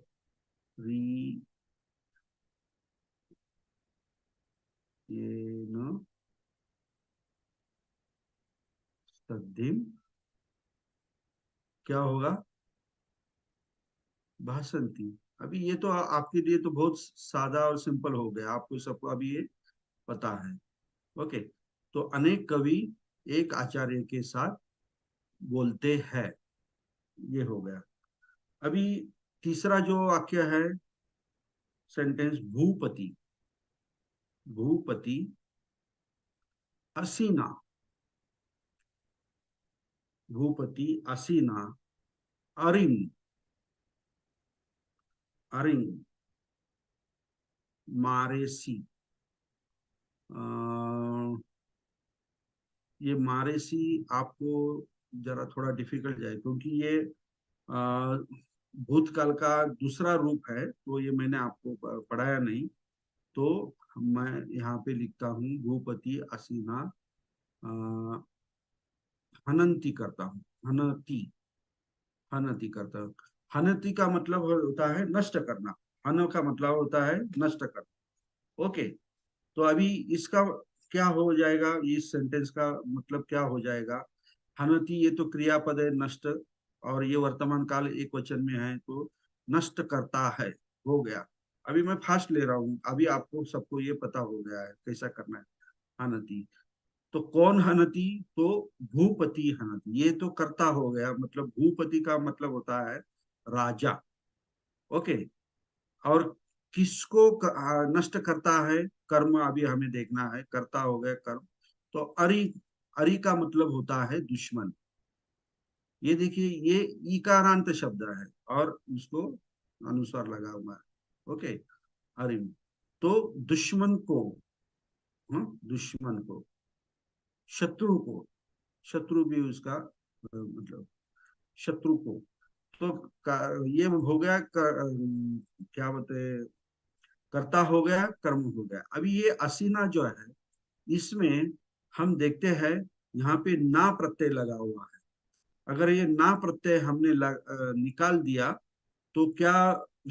सद्धिम, क्या होगा, भाषंती। अभी ये तो आपके लिए तो बहुत सादा और सिंपल हो गया, आपको सबको अभी ये पता है। ओके, तो अनेक कवि एक आचार्य के साथ बोलते हैं, ये हो गया। अभी तीसरा जो वाक्य है सेंटेंस, भूपति, भूपति असीना, भूपति असीना अरिंग, अरिंग मारेसी। ये मारेसी आपको जरा थोड़ा डिफिकल्ट जाए क्योंकि ये भूतकाल का दूसरा रूप है, तो ये मैंने आपको पढ़ाया नहीं। तो मैं यहाँ पे लिखता हूँ भूपति असीना हनंती करता हूँ, हनती, हनति करता हूँ। हनति का मतलब होता है नष्ट करना, हन का मतलब होता है नष्ट करना। ओके, तो अभी इसका क्या हो जाएगा, इस सेंटेंस का मतलब क्या हो जाएगा, हनति ये तो क्रियापद है नष्ट, और ये वर्तमान काल एक वचन में है तो नष्ट करता है, हो गया। अभी मैं फास्ट ले रहा हूँ, अभी आपको सबको ये पता हो गया है कैसा करना है। हनति, तो कौन हनति, तो भूपति हनति, ये तो कर्ता हो गया। मतलब भूपति का मतलब होता है राजा। ओके, और किसको नष्ट करता है, कर्म अभी हमें देखना है, कर्ता हो गया कर्म। तो अरि, अरि का मतलब होता है दुश्मन। ये देखिए ये इकारांत शब्द है और उसको अनुस्वार लगा हुआ है। ओके, अरिम, तो दुश्मन को, दुश्मन को, शत्रु को, शत्रु भी उसका मतलब शत्रु को, तो ये हो गया क्या बोलते हैं, कर्ता हो गया, कर्म हो गया। अभी ये असीना जो है, इसमें हम देखते हैं यहाँ पे ना प्रत्यय लगा हुआ है। अगर ये ना प्रत्यय हमने निकाल दिया तो क्या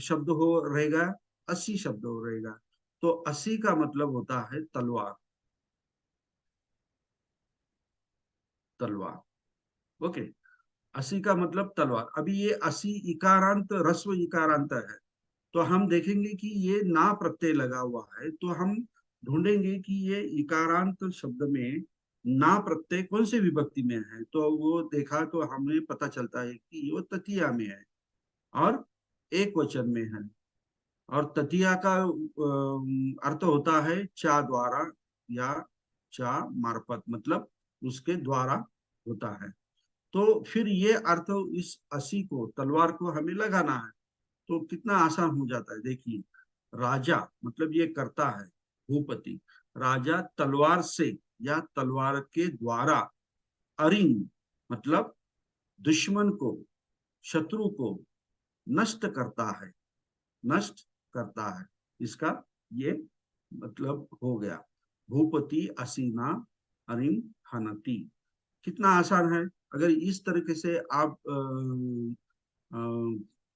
शब्द हो रहेगा, असी शब्द हो रहेगा। तो असी का मतलब होता है तलवार, तलवार। ओके, असी का मतलब तलवार। अभी ये असी इकारांत रस्व इकारांत है, तो हम देखेंगे कि ये ना प्रत्यय लगा हुआ है, तो हम ढूंढेंगे कि ये इकारांत शब्द में ना प्रत्यय कौन से विभक्ति में है। तो वो देखा तो हमें पता चलता है कि वो तृतीया में है और एक वचन में है। और तृतीया का अर्थ होता है चा द्वारा या चा मार्फत, मतलब उसके द्वारा होता है। तो फिर ये अर्थ इस असी को, तलवार को हमें लगाना है, तो कितना आसान हो जाता है। देखिए, राजा मतलब ये करता है, भूपति, राजा तलवार से या तलवार के द्वारा, अरिंग मतलब दुश्मन को, शत्रु को नष्ट करता है, नष्ट करता है। इसका ये मतलब हो गया, भूपति असीना अरिम हनति। कितना आसान है। अगर इस तरीके से आप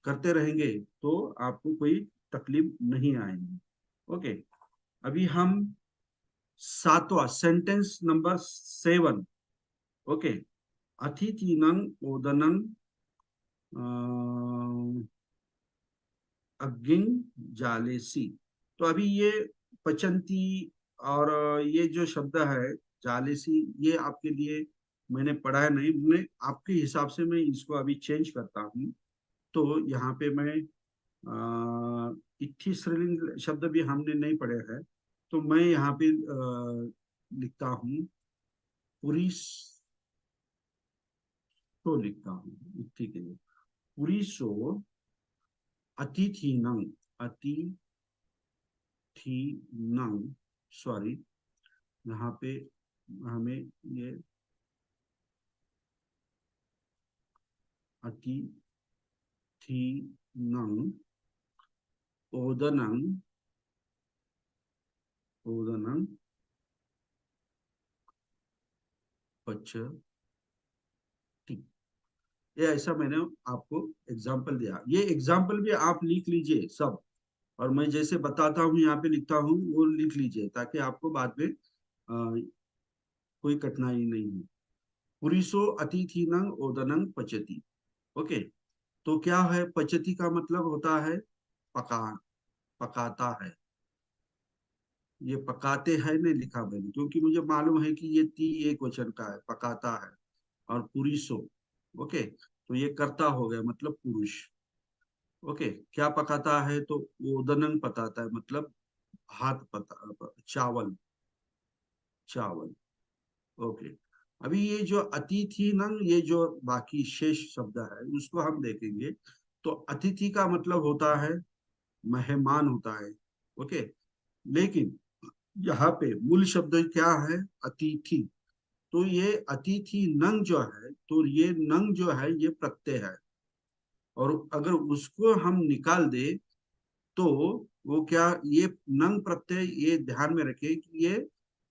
करते रहेंगे तो आपको कोई तकलीफ नहीं आएगी। ओके, अभी हम सातवां सेंटेंस नंबर 7। ओके, अतिथिनं ओदनं अग्गिं जालेसी। तो अभी ये पचंती और ये जो शब्द है जालेसी, ये आपके लिए मैंने पढ़ा है नहीं, मैं आपके हिसाब से मैं इसको अभी चेंज करता हूँ। तो यहाँ पे मैं इत्थि स्त्रीलिंग शब्द भी हमने नहीं पढ़े हैं, तो मैं यहाँ पे लिखता हूँ पुरीस, तो लिखता हूँ इत्थि के लिए पुरीसो अतिथिनं, अतिथिनं, सॉरी, यहाँ पे हमें ये अतिथिनं ओदनं, ओदनं पचति, ये ऐसा मैंने आपको एग्जाम्पल दिया। ये एग्जाम्पल भी आप लिख लीजिए सब, और मैं जैसे बताता हूँ यहाँ पे लिखता हूँ वो लिख लीजिए, ताकि आपको बाद में कोई कठिनाई नहीं हो। पुरीसो अतिथिनं ओदनं पचति। ओके, तो क्या है, पचति का मतलब होता है पका, पकाता है। ये पकाते हैं नहीं लिखा मैंने, क्योंकि मुझे मालूम है कि ये ती एक वचन का है, पकाता है। और पुरीसो, ओके, तो ये कर्ता हो गया, मतलब पुरुष। ओके, क्या पकाता है, तो ओदनंग पकाता है, मतलब भात पता, चावल, चावल। ओके, अभी ये जो अतिथि नंग, ये जो बाकी शेष शब्द है उसको हम देखेंगे। तो अतिथि का मतलब होता है मेहमान होता है। ओके, लेकिन यहाँ पे मूल शब्द क्या है, अतिथि। तो ये अतिथि नंग जो है, तो ये नंग जो है ये प्रत्यय है, और अगर उसको हम निकाल दे तो वो क्या, ये नंग प्रत्यय, ये ध्यान में रखे कि ये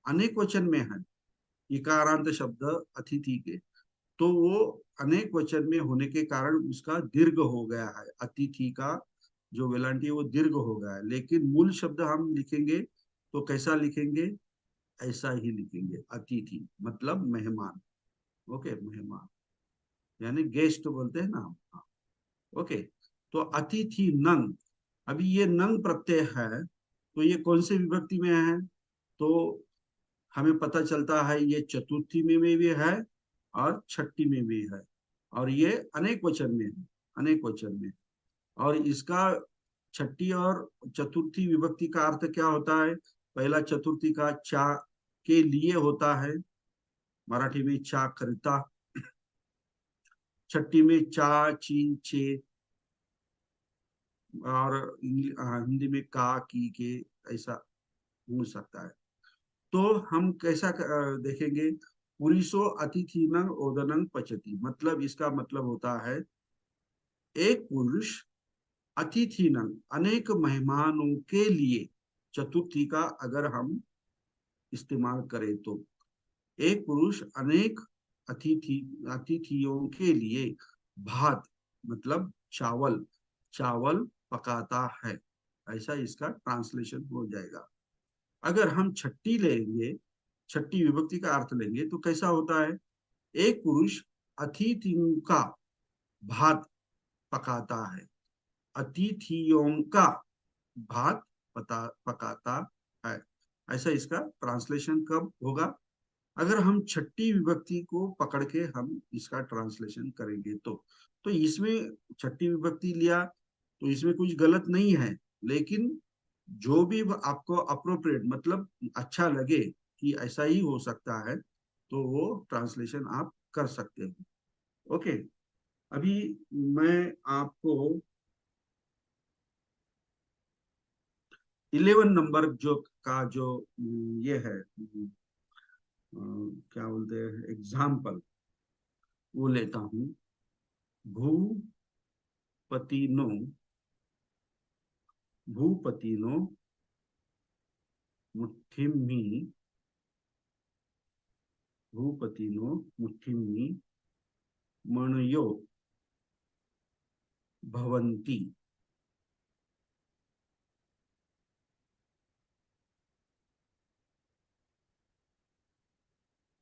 अनेक वचन में है, इकारांत शब्द अतिथि के, तो वो अनेक वचन में होने के कारण उसका दीर्घ हो गया है। अतिथि का जो वेलांटी है वो दीर्घ हो गया है, लेकिन मूल शब्द हम लिखेंगे तो कैसा लिखेंगे, ऐसा ही लिखेंगे, अतिथि मतलब मेहमान। ओके, मेहमान यानी गेस्ट बोलते हैं ना हम। हाँ, ओके, तो अतिथि नंग, अभी ये नंग प्रत्यय है, तो ये कौन से विभक्ति में है, तो हमें पता चलता है ये चतुर्थी में भी है और छठी में भी है, और ये अनेक वचन में है, अनेक वचन में। और इसका छठी और चतुर्थी विभक्ति का अर्थ क्या होता है, पहला चतुर्थी का चा के लिए होता है, मराठी में चा करता, छठी में चा ची छे, और हिंदी में का, की, के, ऐसा हो सकता है। तो हम कैसा देखेंगे, पुरुषो अतिथिनं ओदनं पचति, मतलब इसका मतलब होता है एक पुरुष अतिथिनं अनेक मेहमानों के लिए, चतुर्थी का अगर हम इस्तेमाल करें तो एक पुरुष अनेक अतिथियों के लिए भात मतलब चावल चावल पकाता है, ऐसा इसका ट्रांसलेशन हो जाएगा। अगर हम छठी लेंगे, छठी विभक्ति का अर्थ लेंगे तो कैसा होता है, एक पुरुष अतिथियों का भात पकाता है, अतिथियों का भात पकाता है, ऐसा इसका ट्रांसलेशन कब होगा, अगर हम छठी विभक्ति को पकड़ के हम इसका ट्रांसलेशन करेंगे तो इसमें छठी विभक्ति लिया तो इसमें कुछ गलत नहीं है, लेकिन जो भी आपको अप्रोप्रिएट मतलब अच्छा लगे कि ऐसा ही हो सकता है तो वो ट्रांसलेशन आप कर सकते हो। ओके, अभी मैं आपको 11 नंबर जो का जो ये है क्या बोलते हैं एग्जाम्पल, वो लेता हूं। भूपतिनो भूपतिनो मुट्ठिम्मि भूपतिनो मुट्ठिम्मि मणयो भवन्ति।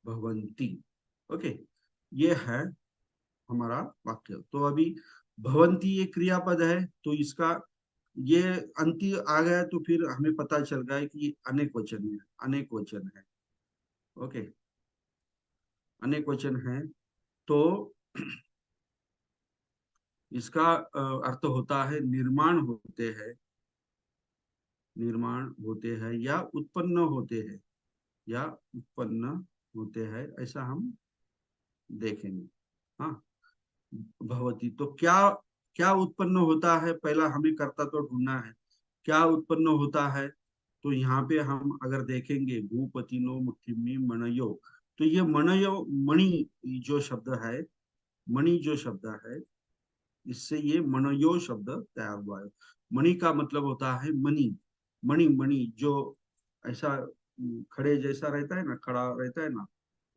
भवन्ति, ओके, ये है हमारा वाक्य। तो अभी भवन्ति ये क्रियापद है, तो इसका ये अंति आ गया तो फिर हमें पता चल गया कि अनेक वचन है, अनेक वचन है। ओके, अनेक वचन है तो इसका अर्थ होता है निर्माण होते हैं, निर्माण होते हैं या उत्पन्न होते हैं, या उत्पन्न होते हैं, ऐसा हम देखेंगे। हाँ, भवती तो क्या क्या उत्पन्न होता है, पहला हमें कर्ता तो ढूंढना है, क्या उत्पन्न होता है। तो यहाँ पे हम अगर देखेंगे भूपतिनो मुट्ठिम्मि मणयो, तो ये मणयो मणि जो शब्द है, मणि जो शब्द है, इससे ये मणयो शब्द तैयार हुआ है। मणि का मतलब होता है मणि, मणि मणि जो ऐसा खड़े जैसा रहता है ना, खड़ा रहता है ना,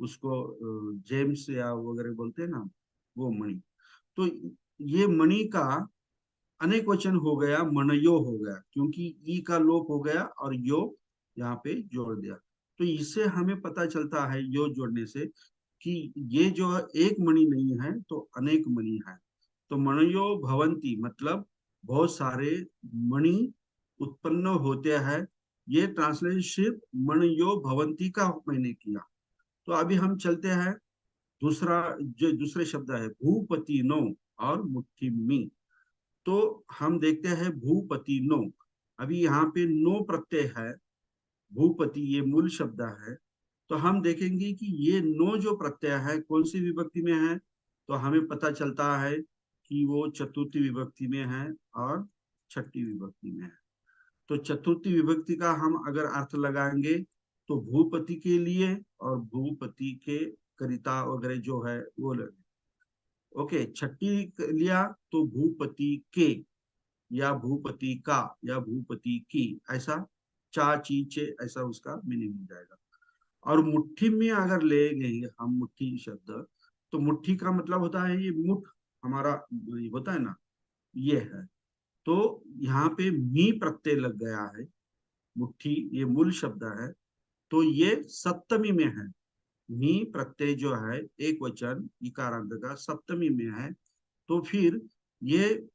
उसको जेम्स या वगैरह बोलते हैं ना, वो मणि। तो ये मणि का अनेक वचन हो गया, मनयो हो गया, क्योंकि ई का लोप हो गया और यो यहाँ पे जोड़ दिया। तो इससे हमें पता चलता है यो जोड़ने से कि ये जो एक मणि नहीं है तो अनेक मणि है। तो मणयो भवंती मतलब बहुत सारे मणि उत्पन्न होते हैं। ये ट्रांसलेशन सिर्फ मणयो भवंती का मैंने किया। तो अभी हम चलते हैं दूसरा, जो दूसरे शब्द है भूपति नो और मुट्ठिम्मि। तो हम देखते हैं भूपति नो, अभी यहाँ पे नो प्रत्यय है, भूपति ये मूल शब्द है। तो हम देखेंगे कि ये नो जो प्रत्यय है कौन सी विभक्ति में है, तो हमें पता चलता है कि वो चतुर्थी विभक्ति में है और छठी विभक्ति में है। तो चतुर्थी विभक्ति का हम अगर अर्थ लगाएंगे तो भूपति के लिए और भूपति के करिता वगैरह जो है वो ओके। छठी लिया तो भूपति के या भूपति का या भूपति की, ऐसा चा ची चे ऐसा उसका मीनिंग हो जाएगा। और मुट्ठी में अगर लेंगे हम मुट्ठी शब्द, तो मुट्ठी का मतलब होता है ये मुठ हमारा होता है ना, ये है। तो यहाँ पे मी प्रत्यय लग गया है, मुट्ठी ये मूल शब्द है, तो ये सप्तमी में है। मी प्रत्यय जो है एक वचन इकारांत का सप्तमी में है, तो फिर ये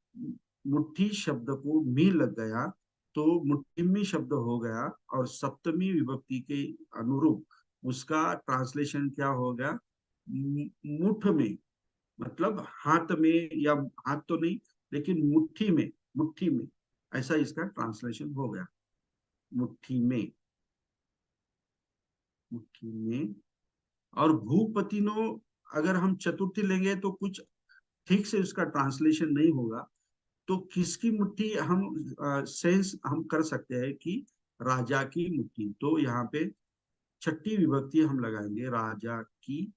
मुट्ठी शब्द को मी लग गया तो मुट्ठिम्मि शब्द हो गया, और सप्तमी विभक्ति के अनुरूप उसका ट्रांसलेशन क्या हो गया, मुठ में, मतलब हाथ में, या हाथ तो नहीं लेकिन मुट्ठी में, मुट्ठी में, ऐसा इसका ट्रांसलेशन हो गया, मुट्ठी में, मुट्ठी में। और भूपतिनो अगर हम चतुर्थी लेंगे तो कुछ ठीक से उसका ट्रांसलेशन नहीं होगा, तो किसकी मुट्ठी हम सेंस हम कर सकते हैं कि राजा की मुट्ठी। तो यहाँ पे छठी विभक्ति हम लगाएंगे, राजा की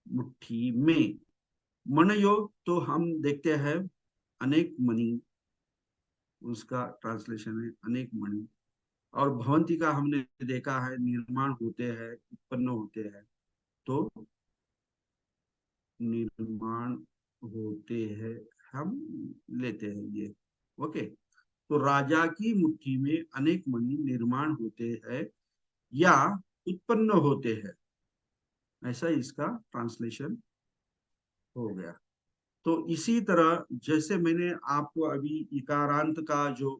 मुट्ठी में। मन योग तो हम देखते हैं अनेक मणि, उसका ट्रांसलेशन है अनेक मणि। और भवंती का हमने देखा है निर्माण होते हैं, उत्पन्न होते हैं। तो निर्माण होते हैं हम लेते हैं ये। ओके, तो राजा की मुट्ठी में अनेक मणि निर्माण होते हैं या उत्पन्न होते हैं, ऐसा इसका ट्रांसलेशन हो गया। तो इसी तरह जैसे मैंने आपको अभी इकारांत का जो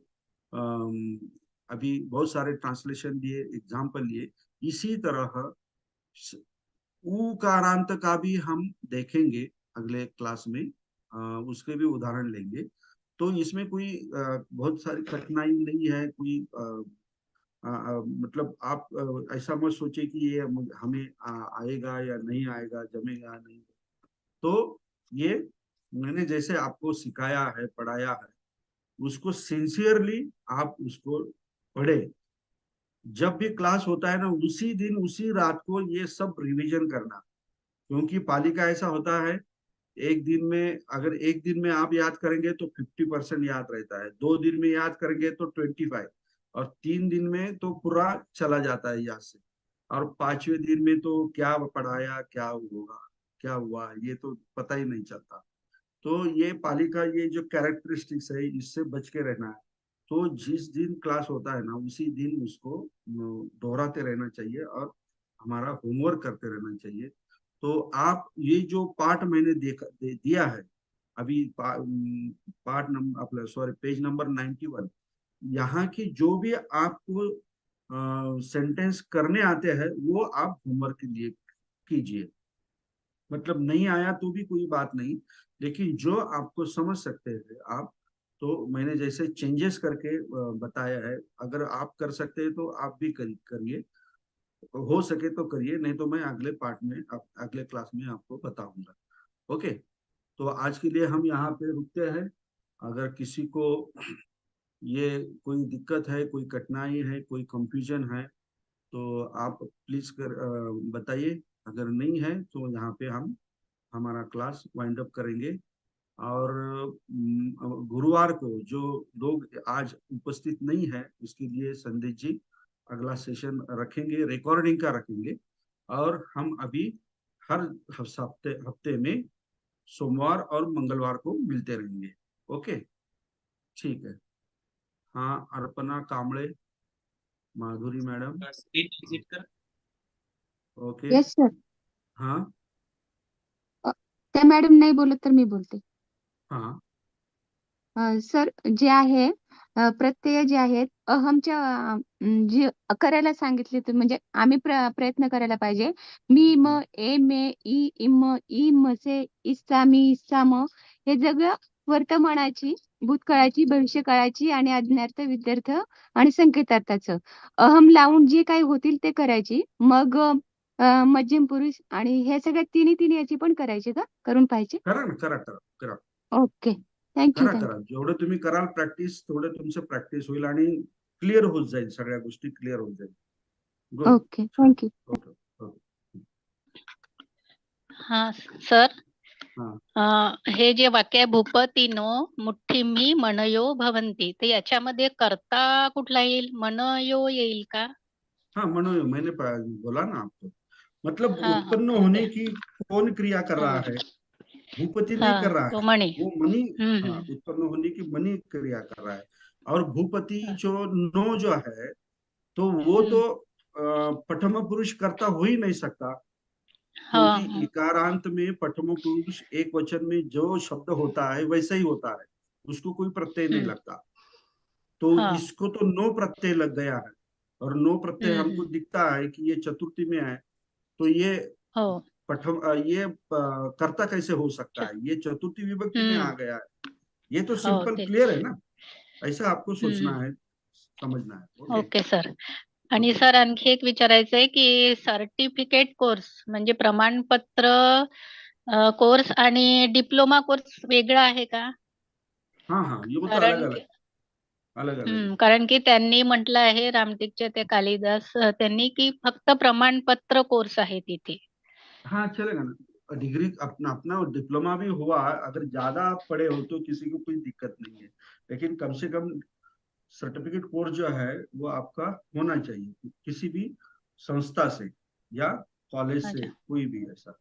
अभी बहुत सारे ट्रांसलेशन दिए, एग्जाम्पल लिए, इसी तरह उकारांत का भी हम देखेंगे अगले क्लास में, उसके भी उदाहरण लेंगे। तो इसमें कोई बहुत सारी कठिनाई नहीं है, कोई मतलब आप ऐसा मत सोचे कि ये हमें आएगा या नहीं आएगा, जमेगा या नहीं। तो ये मैंने जैसे आपको सिखाया है, पढ़ाया है, उसको सिंसियरली आप उसको पढ़े। जब भी क्लास होता है ना, उसी दिन उसी रात को ये सब रिवीजन करना, क्योंकि पाली का ऐसा होता है, एक दिन में अगर एक दिन में आप याद करेंगे तो 50% याद रहता है, 2 दिन में याद करेंगे तो 25, और 3 दिन में तो पूरा चला जाता है याद से, और 5वें दिन में तो क्या पढ़ाया, क्या होगा, क्या हुआ, ये तो पता ही नहीं चलता। तो ये पाली का ये जो कैरेक्टरिस्टिक्स है, इससे बच के रहना है। तो जिस दिन क्लास होता है ना, उसी दिन उसको दोहराते रहना चाहिए और हमारा होमवर्क करते रहना चाहिए। तो आप ये जो पार्ट मैंने दिया है अभी, part number sorry page number 91, यहाँ की जो भी आपको सेंटेंस करने आते हैं वो आप होमवर्क के लिए कीजिए। मतलब नहीं आया तो भी कोई बात नहीं, लेकिन जो आपको समझ सकते हैं आप, तो मैंने जैसे चेंजेस करके बताया है, अगर आप कर सकते हैं तो आप भी करिए, हो सके तो करिए, नहीं तो मैं अगले पार्ट में अगले क्लास में आपको बताऊंगा। ओके, तो आज के लिए हम यहाँ पे रुकते हैं। अगर किसी को ये कोई दिक्कत है, कोई कठिनाई है, कोई कंफ्यूजन है, तो आप प्लीज बताइए। अगर नहीं है तो यहाँ पे हम हमारा क्लास वाइंड अप करेंगे। और गुरुवार को जो लोग आज उपस्थित नहीं है, उसके लिए संदेश जी अगला सेशन रखेंगे, रिकॉर्डिंग का रखेंगे। और हम अभी हर हफ्ते में सोमवार और मंगलवार को मिलते रहेंगे। ओके, ठीक है। हाँ, अर्पणा कांबळे, माधुरी मैडम, स्क्रीन विजिट कर। ओके। Yes sir. हाँ त्या मॅडम नाही बोलत तर मी बोलते. हाँ सर जे आहे प्रत्यय जे आहेत अहमच्या जे करायला सांगितले ते म्हणजे आम्ही प्रयत्न करायला पाहिजे. मी म ए मे ई इम ई मसे इस्सा मी इस्सा म हे सगळं वर्तमानाची, भूतकाळाची, भविष्यकाळाची आणि आज्ञार्थ, विद्यार्थ आणि संकेतार्थाचं अहम लावून जे काही होतील ते करायची. मग मध्यम पुरुष आणि हे सगळ्या तिन्ही याची पण करायची का? करून पाहिजे. करा ना, करा करा करा ओके, थँक्यू. करा. जेवढं तुम्ही कराल प्रॅक्टिस, तेवढं तुमचं प्रॅक्टिस होईल आणि क्लिअर होत जाईल, सगळ्या गोष्टी क्लिअर होत जाईल. Good. Okay, thank you. Okay okay. हा सर, हा, हे जे वाक्य आहे भूपतीनो मुठ्ठीमी मनयो भवंती, तर याच्यामध्ये कर्ता कुठला येईल? मनयो येईल का? हाँ मनोयो मैंने बोला ना आपको, मतलब हाँ, उत्पन्न हाँ, होने ओके. की कौन क्रिया कर रहा है? भूपति नहीं कर हाँ, रहा तो है, मणि. वो मणि। हाँ, हम्म. उत्पन्न होने की मणि क्रिया कर रहा है। और भूपति हाँ. जो नो जो है, तो वो तो प्रथम पुरुष कर्ता हो ही नहीं सकता, क्योंकि हाँ. इकारांत में प्रथम पुरुष एक वचन में जो शब्द होता है वैसा ही होता है, उसको कोई प्रत्यय नहीं लगता। तो हाँ. इसको तो नो प्रत्यय लग गया है, और नो प्रत्यय हमको हम्म. दिखता है कि ये चतुर्थी में है। तो ये हो. प्रथम ये कर्ता कैसे हो सकता च- है? ये चतुर्थी विभक्ति में आ हम्म. गया है। ये तो हो सिंपल तेच. क्लियर है ना, ऐसा आपको हम्म. सोचना है, समझना है। Okay okay sir. आणि ओके. सर आणखी एक विचारायचं आहे की सर्टिफिकेट कोर्स म्हणजे प्रमाणपत्र कोर्स आणि डिप्लोमा कोर्स वेगळा आहे का? हाँ हाँ, ये वो तो कारण अलग की अलग अलग है। कारण की त्यांनी म्हटलं आहे रामटेकच्या ते कालिदास त्यांनी की फक्त प्रमाणपत्र कोर्स आहे तिथे. हाँ चलेगा ना, डिग्री अपना अपना डिप्लोमा भी हुआ, अगर ज्यादा आप पढ़े हो तो किसी को कोई दिक्कत नहीं है, लेकिन कम से कम सर्टिफिकेट कोर्स जो है वो आपका होना चाहिए किसी भी संस्था से या कॉलेज से, अच्छा कोई भी ऐसा।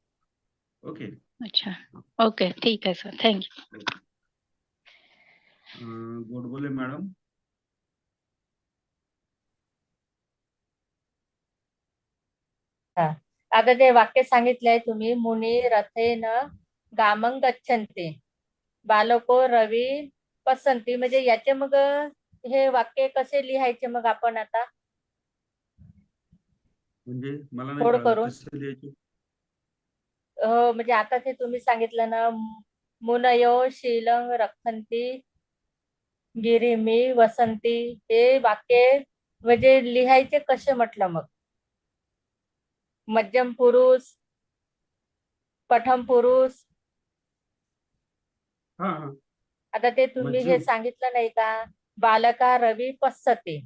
ओके। अच्छा ओके ठीक आहे सर, थँक्यू. गुड बोले मॅडम. हा. आता ते वाक्य सांगितलंय तुम्ही, मुनी रथेन गामं गच्छन्ति बालको रवी पसंती, म्हणजे याचे मग हे वाक्य कसे लिहायचे मग आपण आता म्हणजे मला नाही फोड कळलं करून? कसे लिहायचे. हो, म्हणजे आता ते तुम्ही सांगितलं ना, मुनयो शीलं रखंती गिरिमी वसंती, हे वाक्य म्हणजे लिहायचे कसे म्हटलं मग? मध्यम पुरुष, प्रथम पुरुष. हा हा, आता ते तुम्ही हे मध्यम. सांगितलं नाही का, बालका रवी पसते,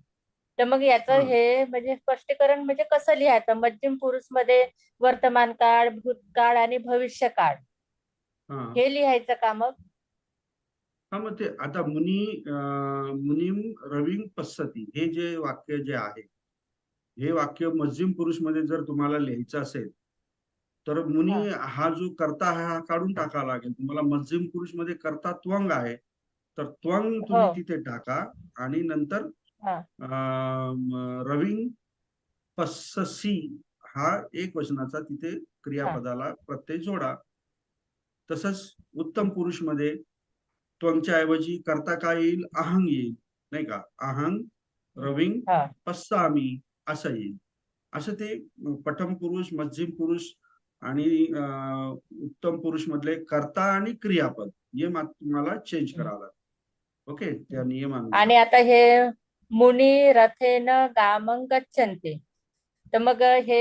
तर मग याचं हा हे म्हणजे स्पष्टीकरण म्हणजे कसं लिहायचं? मध्यम पुरुष मध्ये वर्तमान काळ, भूतकाळ आणि भविष्य काळ हा हे लिहायचं का मग? हा, मग ते आता मुनीम रविं पश्यति हे जे वाक्य जे आहे, हे वाक्य मध्यम पुरुष मध्ये जर तुम्हाला लिहायचं असेल तर मुनी हा हा जो कर्ता आहे हा काढून टाकावा लागेल तुम्हाला. मध्यम पुरुष मध्ये कर्ता त्वंग आहे, तर त्वंग हो तुम्ही तिथे टाका आणि नंतर हा रविं पस्ससी हा एक वचनाचा तिथे हा क्रियापदाला प्रत्यय जोडा. तसंच उत्तम पुरुष मध्ये त्वंगच्या ऐवजी कर्ता काय येईल? अहंग येईल, नाही का? अहंग रविं हा पस्सामी असं येईल. असं ते प्रथम पुरुष, मध्यम पुरुष आणि उत्तम पुरुष मधले कर्ता आणि क्रियापद हे तुम्हाला चेंज करावं लागेल. ओके, त्या नियमानुसार. आणि आता हे मुनी रथेन गामं गच्छन्ति, तर मग हे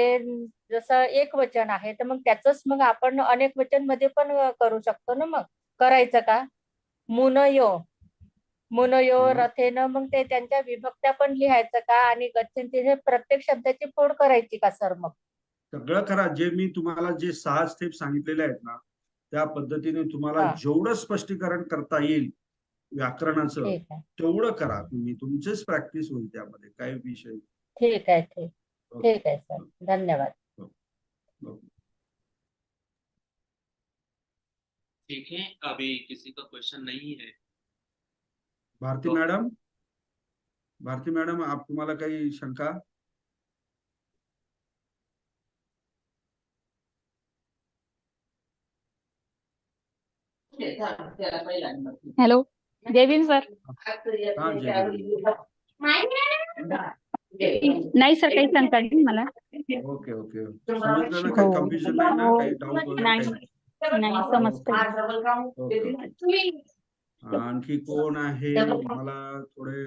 जसं एक वचन आहे तर मग त्याचंच मग आपण अनेक वचन मध्ये पण करू शकतो ना, मग करायचं का? मुनयो मुनयो हा. रथेनं मग ते त्यांच्या विभक्त्या पण लिहायचं का? आणि गच्छन्ति हे प्रत्येक शब्दाची फोड करायची का सर मग? सगळं करा, जे मी तुम्हाला जे 6 स्टेप सांगितलेले आहेत ना, त्या पद्धतीने तुम्हाला हा जेवढं स्पष्टीकरण करता येईल व्याकरणाचं ठीक आहे तेवढं करा तुम्ही. तुमचीच प्रॅक्टिस होईल त्यामध्ये, काही विषय. ठीक आहे ठीक ओके. ठीक आहे सर, धन्यवाद. ओके. ठीक है, अभी किसी का क्वेश्चन नहीं है भारती तो मॅडम, भारती मॅडम, आप तुम्हाला काही शंका? हॅलो, जय भीम सर. हा, जय भीम. नाही सर, काही सांगता नाही मला. ओके ओके, समजलं ना? काही कन्फ्युजन नाही ना? काही डाऊट वगैरे नाही काही? नाही समजतं. Okay okay. आणखी कोण आहे? मला थोडे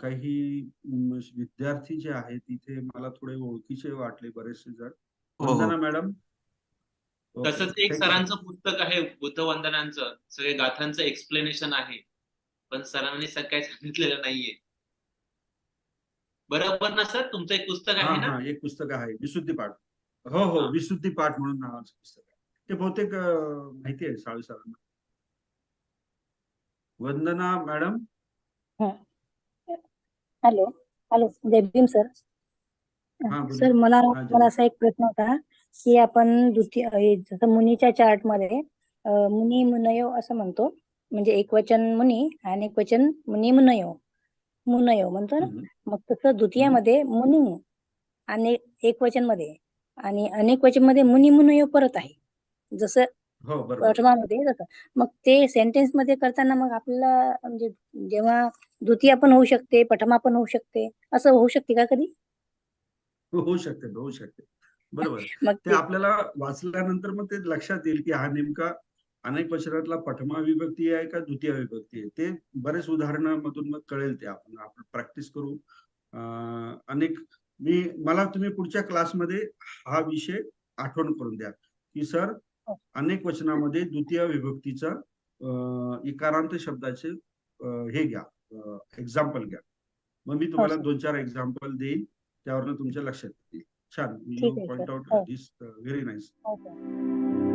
काही विद्यार्थी जे आहेत तिथे मला थोडे ओळखीचे वाटले बरेचसे जण. वंदना मॅडम. तसंच एक थँक्यू. सरांचं पुस्तक आहे बुद्धवंदनांचं, सगळे गाथांचं एक्सप्लेनेशन आहे, पण सरांनी काही सांगितलेलं नाहीये. बरोबर ना सर? तुमचं एक पुस्तक हा आहे ना? हा, एक पुस्तक आहे विशुद्धी पाठ. हो हो, विशुद्धी पाठ म्हणून नावाचं पुस्तक आहे. ते बहुतेक माहिती आहे साळू सरांना. वंदना मॅडम. हॅलो हॅलो, जय भीम सर. हा बोलिए. सर मला हा, जय मला असा एक प्रश्न होता की आपण द्वितीय जसं मुनीच्या चार्ट मध्ये मुनी मुनयो असं म्हणतो, म्हणजे एक वचन मुनी आणि एक वचन मुनी मुनयो म्हणतो ना. हम्म, मग तसं द्वितीयामध्ये मुनी आणि एक वचन मध्ये आणि अनेक वचन मध्ये मुनी मुनयो परत आहे, जसं हो बरोबर. प्रथमामध्ये तसं. मग ते सेंटेन्स मध्ये करताना मग आपल्याला म्हणजे जेव्हा द्वितीय पण होऊ शकते, प्रथमा पण होऊ शकते, असं होऊ शकते का कधी? होऊ शकते, होऊ शकते. बरोबर. मग ते आपल्याला वाचल्यानंतर मग ते लक्षात येईल की हा नेमका अनेक वचनातला प्रथमा विभक्ती आहे का द्वितीय विभक्ती आहे. ते बरेच उदाहरणामधून मग कळेल. ते आपण प्रॅक्टिस करू. मला तुम्ही पुढच्या क्लासमध्ये हा विषय आठवण करून द्या की सर, अनेक वचनामध्ये द्वितीय विभक्तीचा इकारांत शब्दाचे हे घ्या, एक्झाम्पल घ्या. मग मी हो तुम्हाला सर 2-4 एक्झाम्पल देईन, त्यावरनं तुमच्या लक्षात येईल. छान, ठीक यू आहे पॉइंट सर आउट हो दिस व्हेरी नाईस. हो सर